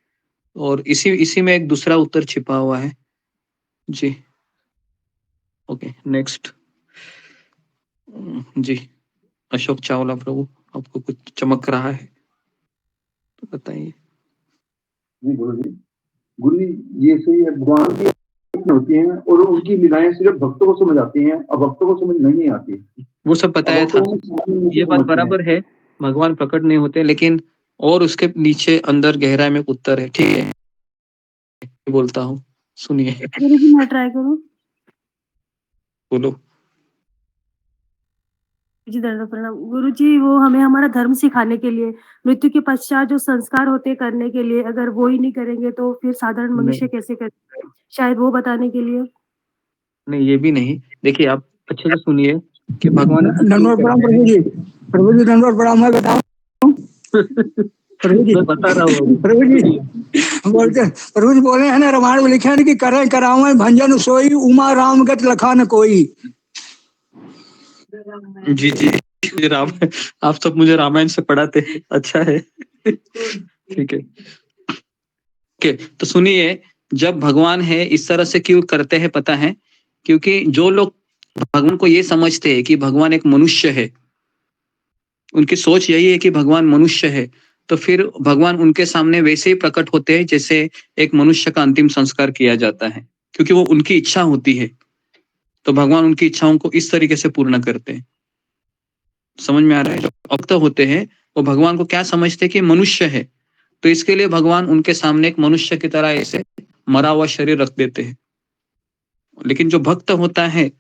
और इसी में एक दूसरा उत्तर छिपा हुआ है। जी, ओके, नेक्स्ट। जी, अशोक चावला प्रभु, आपको कुछ चमक रहा है तो बताइए। जी गुरु जी ये सही है, भगवान की होती हैं और उनकी लीलाएं सिर्फ भक्तों को समझ आती हैं, अभक्तों को समझ नहीं आती। वो सब बताया था, ये बात बराबर है, भगवान प्रकट नहीं होते, लेकिन और उसके नीचे अंदर गहराई में उत्तर है। ठीक है, बोलता हूँ, सुनिए। गुरुजी मैं ट्राई करूं? बोलो। जी दंड प्रणाम। गुरुजी वो हमें हमारा धर्म सिखाने के लिए, मृत्यु के पश्चात जो संस्कार होते करने के लिए, अगर वो ही नहीं करेंगे तो फिर साधारण मनुष्य कैसे करेंगे, शायद वो बताने के लिए। नहीं, ये भी नहीं। देखिए, आप अच्छे से सुनिए कि भगवान धन्यवाद प्रणाम प्रभु जी। प्रभु जी धन्यवाद प्रणाम, मैं बताऊं प्रभु जी, मैं बता रहा हूँ प्रभु जी बोलते, प्रभु जी बोले हैं ना, रामायण में लिखे हैं कि करें करावें भंजन सोई, उमा राम गत लखा न कोई। जी जी राम, आप सब मुझे रामायण से पढ़ाते हैं, अच्छा है। ठीक है, ओके, तो सुनिए, जब भगवान है इस तरह से क्यों करते हैं पता है? क्योंकि जो लोग भगवान को ये समझते हैं कि भगवान एक मनुष्य है, उनकी सोच यही है कि भगवान मनुष्य है, तो फिर भगवान उनके सामने वैसे ही प्रकट होते हैं जैसे एक मनुष्य का अंतिम संस्कार किया जाता है, क्योंकि वो उनकी इच्छा होती है, तो भगवान उनकी इच्छाओं को इस तरीके से पूर्ण करते हैं। समझ में आ रहा है? जो भक्त होते हैं वो भगवान को क्या समझते हैं कि मनुष्य है, तो इसके लिए भगवान उनके सामने एक मनुष्य की तरह ऐसे मरा हुआ शरीर रख देते हैं। लेकिन जो भक्त होता है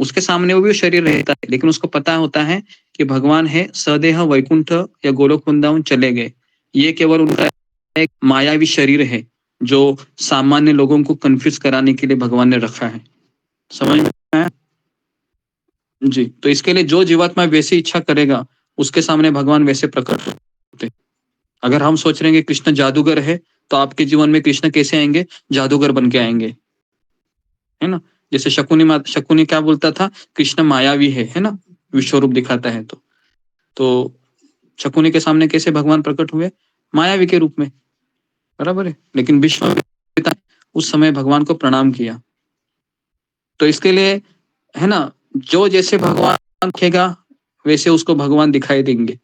उसके सामने वो भी शरीर रहता है, लेकिन उसको पता होता है कि भगवान है सदेह वैकुंठ या गोलोक वृंदावन चले गए, ये केवल उनका एक मायावी शरीर है जो सामान्य लोगों को कंफ्यूज कराने के लिए भगवान ने रखा है। समझ में आया? जी, तो इसके लिए जो जीवात्मा वैसी इच्छा करेगा उसके सामने भगवान वैसे प्रकट होते हैं। अगर हम सोच रहे हैं कि कृष्ण जादूगर है तो आपके जीवन में कृष्ण कैसे आएंगे? जादूगर बन के आएंगे, है ना। जैसे शकुनी क्या बोलता था? कृष्ण मायावी है ना, विश्व रूप दिखाता है। तो शकुनी के सामने कैसे भगवान प्रकट हुए? मायावी के रूप में, बराबर है। लेकिन विश्व पिता उस समय भगवान को प्रणाम किया। तो इसके लिए है ना, जो जैसे भगवान रखेगा वैसे उसको भगवान दिखाई देंगे।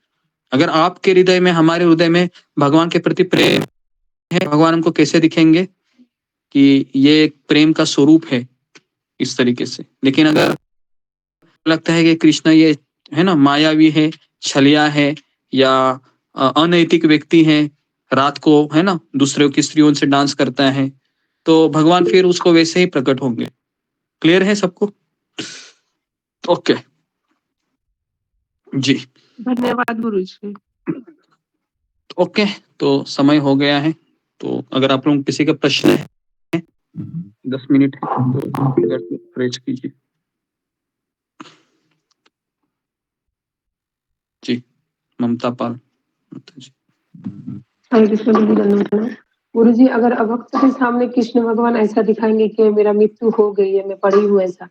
अगर आपके हृदय में, हमारे हृदय में भगवान के प्रति प्रेम है, भगवान हमको कैसे दिखेंगे? कि ये एक प्रेम का स्वरूप है, इस तरीके से। लेकिन अगर लगता है कि कृष्ण ये है ना मायावी है, छलिया है, या अनैतिक व्यक्ति है, रात को है ना दूसरों की स्त्रियों से डांस करता है, तो भगवान फिर उसको वैसे ही प्रकट होंगे। क्लियर है सबको? ओके जी, धन्यवाद गुरुजी। ओके, तो समय हो गया है। तो अगर आप लोग किसी का प्रश्न है, 10 मिनट है तो फ्रेज कीजिए। जी, ममता पाल जी। हरे कृष्ण गुरु जी, अगर अभक्त के सामने कृष्ण भगवान ऐसा दिखाएंगे कि मेरा मृत्यु हो गई है, मैं पड़ी हूँ ऐसा,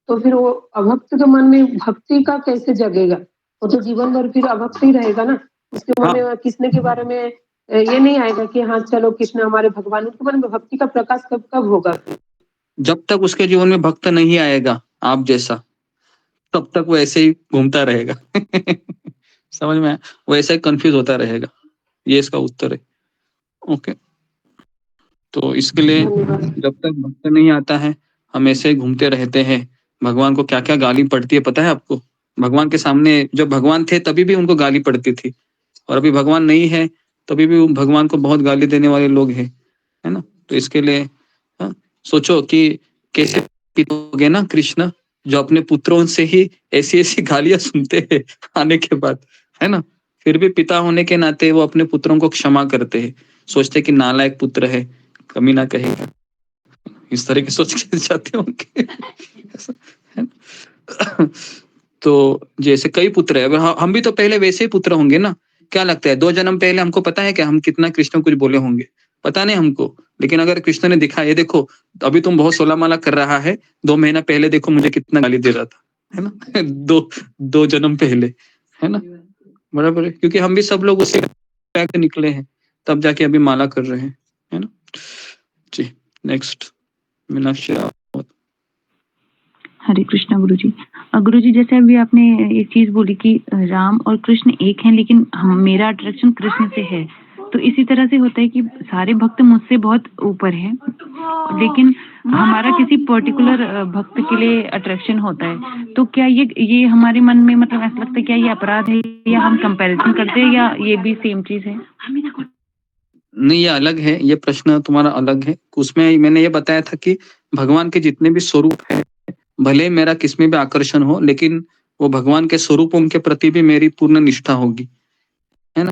तो फिर वो अभक्त के मन में भक्ति का कैसे जगेगा? वो तो जीवन भर फिर अभक्त ही रहेगा ना। उसके मन में कृष्ण के बारे में ये नहीं आएगा कि हाँ चलो कृष्ण हमारे भगवान। उसके मन में भक्ति का प्रकाश कब कब होगा? जब तक उसके जीवन में भक्त नहीं आएगा आप जैसा, तब तक वो ऐसे ही घूमता रहेगा। समझ में? वो ऐसे ही कंफ्यूज होता रहेगा। ये इसका उत्तर है। ओके, तो इसके लिए जब तक भक्त नहीं आता है हम ऐसे ही घूमते रहते हैं। भगवान को क्या क्या गाली पड़ती है पता है आपको? भगवान के सामने जब भगवान थे तभी भी उनको गाली पड़ती थी, और अभी भगवान नहीं है तभी भी भगवान को बहुत गाली देने वाले लोग हैं, है ना। तो इसके लिए सोचो कि कैसे पिता ना कृष्ण, जो अपने पुत्रों से ही ऐसी ऐसी गालियां सुनते हैं आने के बाद, है ना, फिर भी पिता होने के नाते वो अपने पुत्रों को क्षमा करते हैं। सोचते कि नालायक पुत्र है, कमी ना कहेगा, इस तरह के सोच के जाते होंगे। तो जैसे कई पुत्र है, हम भी तो पहले वैसे ही पुत्र होंगे ना। क्या लगता है 2 जन्म पहले हमको पता है कि हम कितना कृष्ण कुछ बोले होंगे? पता नहीं हमको। लेकिन अगर कृष्ण ने दिखा, ये देखो अभी तुम बहुत 16 माला कर रहा है, 2 महीना पहले देखो मुझे कितना गाली दे रहा था, है ना। दो जन्म पहले, है ना, बराबर है। क्योंकि हम भी सब लोग उसी से निकले हैं, तब जाके अभी माला कर रहे हैं, है ना। जी, नेक्स्ट मीनाक्षी। हरे कृष्णा गुरुजी। गुरुजी, जैसे अभी आपने एक चीज बोली कि राम और कृष्ण एक हैं, लेकिन मेरा अट्रैक्शन कृष्ण से है, तो इसी तरह से होता है कि सारे भक्त मुझसे बहुत ऊपर हैं, लेकिन हमारा किसी पर्टिकुलर भक्त के लिए अट्रैक्शन होता है। तो क्या ये हमारे मन में मतलब ऐसा लगता है क्या ये अपराध है, या हम कंपैरिजन करते हैं, या ये भी सेम चीज है? नहीं, ये अलग है, ये प्रश्न तुम्हारा अलग है। उसमें मैंने ये बताया था कि भगवान के जितने भी स्वरूप है, भले मेरा किसमें भी आकर्षण हो, लेकिन वो भगवान के स्वरूपों के प्रति भी मेरी पूर्ण निष्ठा होगी, है ना।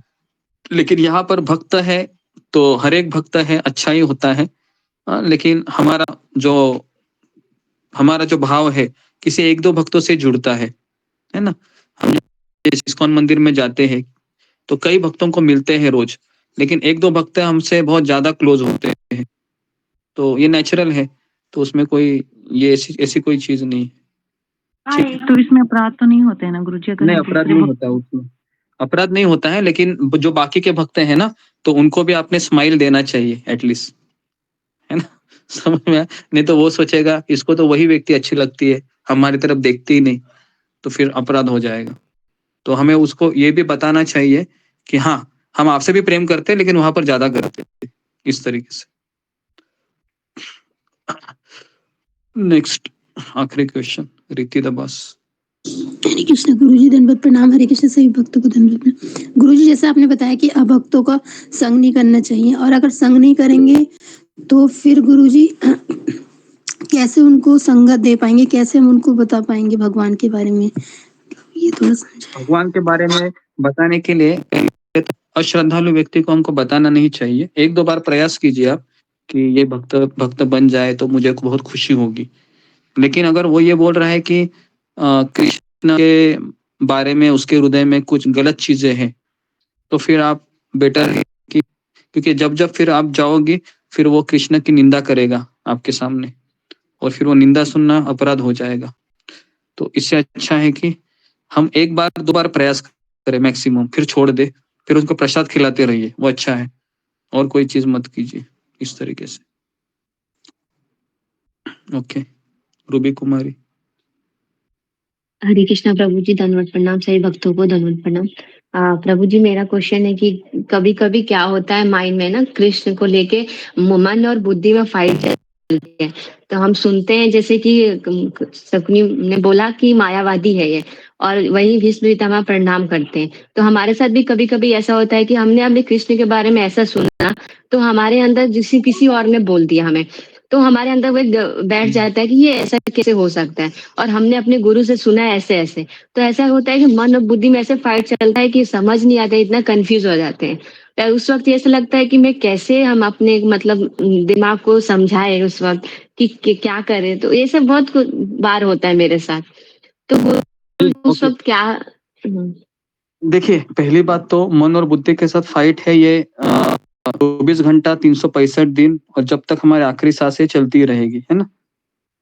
लेकिन यहाँ पर भक्त है तो हर एक भक्त है अच्छा ही होता है, लेकिन हमारा जो भाव है किसी 1-2 भक्तों से जुड़ता है ना। हम इस्कॉन मंदिर में जाते हैं तो कई भक्तों को मिलते हैं रोज, लेकिन 1-2 भक्त हमसे बहुत ज्यादा क्लोज होते हैं, तो ये नेचुरल है। तो उसमें कोई ये ऐसी कोई चीज नहीं है। तो इसमें अपराध तो नहीं होते है ना गुरुजी? अगर नहीं, अपराध नहीं होता है उसमें, अपराध नहीं होता है। लेकिन जो बाकी के भक्त हैं ना, तो उनको भी आपने स्माइल देना चाहिए एटलीस्ट, है ना। समझ में आया? नहीं तो वो सोचेगा इसको तो वही व्यक्ति अच्छी लगती है, हमारी तरफ देखती ही नहीं, तो फिर अपराध हो जाएगा। तो हमें उसको ये भी बताना चाहिए कि हाँ हम आपसे भी प्रेम करते हैं, लेकिन वहां पर ज्यादा करते हैं, इस तरीके से। नेक्स्ट आखिरी क्वेश्चन, रीति दबास। हरे कृष्ण गुरुजी, दंडवत प्रणाम। हरे कृष्ण सभी भक्तों को दंडवत प्रणाम। गुरुजी, जैसे आपने बताया कि अभक्तों का संग नहीं करना चाहिए, और अगर संग नहीं करेंगे तो फिर गुरुजी कैसे उनको संगत दे पाएंगे, कैसे हम उनको बता पाएंगे भगवान के बारे में? ये थोड़ा समझाएं। भगवान के बारे में बताने के लिए अश्रद्धालु व्यक्ति को हमको बताना नहीं चाहिए। 1-2 बार प्रयास कीजिए आप कि ये भक्त बन जाए तो मुझे बहुत खुशी होगी। लेकिन अगर वो ये बोल रहा है कि कृष्ण के बारे में उसके हृदय में कुछ गलत चीजें हैं, तो फिर आप बेटर है कि, क्योंकि जब फिर आप जाओगे फिर वो कृष्ण की निंदा करेगा आपके सामने और फिर वो निंदा सुनना अपराध हो जाएगा। तो इससे अच्छा है कि हम 1 बार 2 बार प्रयास करें मैक्सिमम, फिर छोड़ दे, फिर उनको प्रसाद खिलाते रहिए, वो अच्छा है। और कोई चीज मत कीजिए इस तरीके से। ओके, रूबी कुमारी। हरे कृष्णा प्रभु जी, दंडवत प्रणाम। सभी भक्तों को दंडवत प्रणाम। प्रभु जी, मेरा क्वेश्चन है कि कभी कभी क्या होता है माइंड में ना, कृष्ण को लेके मन और बुद्धि में फाइट चलती है। तो हम सुनते हैं जैसे कि सकुनी ने बोला कि मायावादी है ये, और वही भीष्म पितामह प्रणाम करते हैं। तो हमारे साथ भी कभी कभी ऐसा होता है कि हमने अपने कृष्ण के बारे में ऐसा सुना, तो हमारे अंदर किसी और ने बोल दिया हमें, तो हमारे अंदर वो बैठ जाता है कि ये ऐसा कैसे हो सकता है, और हमने अपने गुरु से सुना है ऐसे ऐसे। तो ऐसा होता है कि मन और बुद्धि में ऐसे फाइट चलता है कि समझ नहीं आता, इतना कंफ्यूज हो जाते हैं। तो उस वक्त ऐसा लगता है कि मैं कैसे हम अपने मतलब दिमाग को समझाए उस वक्त कि क्या करें। तो ये सब बहुत बार होता है मेरे साथ। तो उस वक्त क्या देखिए, पहली बात तो मन और बुद्धि के साथ फाइट है ये 24 घंटा 365 दिन, और जब तक हमारी आखिरी सांसें चलती रहेगी, है ना।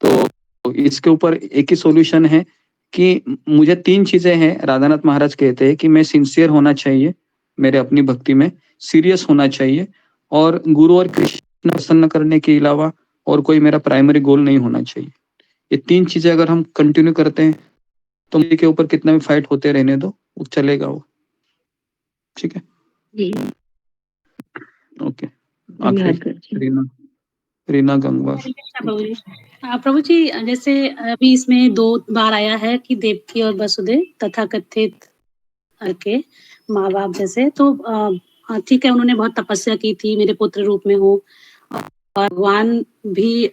तो इसके ऊपर एक ही सॉल्यूशन है कि मुझे 3 चीजें हैं। राधानाथ महाराज कहते हैं कि मैं सिंसियर होना चाहिए मेरे अपनी भक्ति में, सीरियस होना चाहिए, और गुरु और कृष्ण प्रसन्न करने के अलावा और कोई मेरा प्राइमरी गोल नहीं होना चाहिए। ये 3 चीजें अगर हम कंटिन्यू करते हैं तो के ऊपर कितना भी फाइट होते रहने दो, वो चलेगा वो। ठीक है, ओके। आखिरी रीना गंगवार। प्रभु जी, जैसे अभी इसमें 2 बार आया है कि देवकी और वसुदेव तथा कथित के माँ बाप जैसे, तो ठीक है, उन्होंने बहुत तपस्या की थी, मेरे पुत्र रूप में हो, और भगवान भी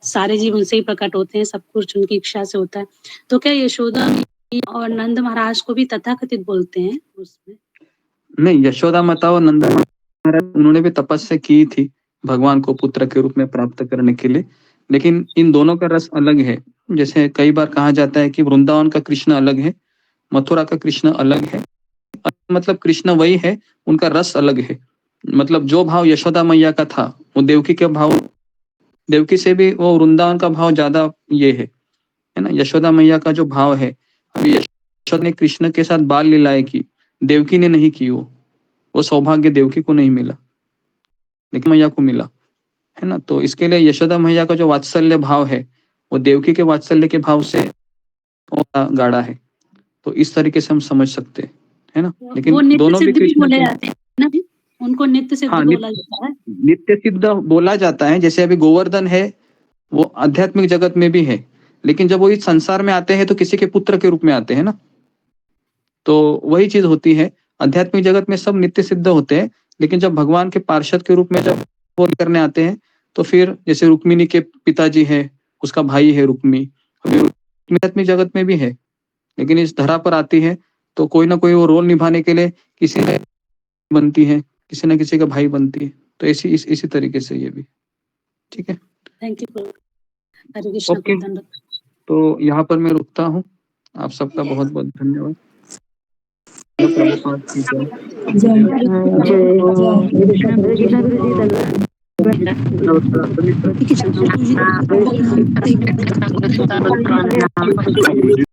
सारे जीव उनसे ही प्रकट होते हैं, सब कुछ उनकी इच्छा से होता है। तो क्या यशोदा और नंद महाराज को भी तथाकथित बोलते हैं उसमें? नहीं, यशोदा माता और नंद महाराज उन्होंने भी तपस्या की थी भगवान को पुत्र के रूप में प्राप्त करने के लिए, लेकिन इन दोनों का रस अलग है। जैसे कई बार कहा जाता है कि वृंदावन का कृष्ण अलग है, मथुरा का कृष्ण अलग है, मतलब कृष्ण वही है, उनका रस अलग है। मतलब जो भाव यशोदा मैया का था वो देवकी के भाव, देवकी से भी वो वृंदावन का भाव ज्यादा ये है ना। यशोदा मैया का जो भाव है, अभी यशोदा ने कृष्ण के साथ बाल लीलाएं की, देवकी ने नहीं की। वो सौभाग्य देवकी को नहीं मिला, लेकिन मैया को मिला, है ना। तो इसके लिए यशोदा मैया का जो वात्सल्य भाव है वो देवकी के वात्सल्य के भाव से गाढ़ा है। तो इस तरीके से हम समझ सकते हैं, है ना। लेकिन दोनों भी कृष्ण बोले जाते हैं ना, उनको नित्य सिद्ध बोला जाता है। नित्य सिद्ध बोला जाता है। जैसे अभी गोवर्धन है, वो आध्यात्मिक जगत में भी है, लेकिन जब वो इस संसार में आते हैं तो किसी के पुत्र के रूप में आते हैं ना। तो वही चीज होती है, आध्यात्मिक जगत में सब नित्य सिद्ध होते हैं, लेकिन जब भगवान के पार्षद के रूप में जब वो करने आते हैं तो फिर जैसे रुक्मिणी के पिताजी है, उसका भाई है रुक्मी, आध्यात्मिक जगत में भी है, लेकिन इस धरा पर आती है तो कोई ना कोई वो रोल निभाने के लिए किसी ने बनती है, किसी ना किसी का भाई बनती है। तो इसी तरीके से ये भी ठीक है। Thank you. हरे कृष्ण। तो यहाँ पर मैं रुकता हूँ। आप सबका बहुत बहुत धन्यवाद। जय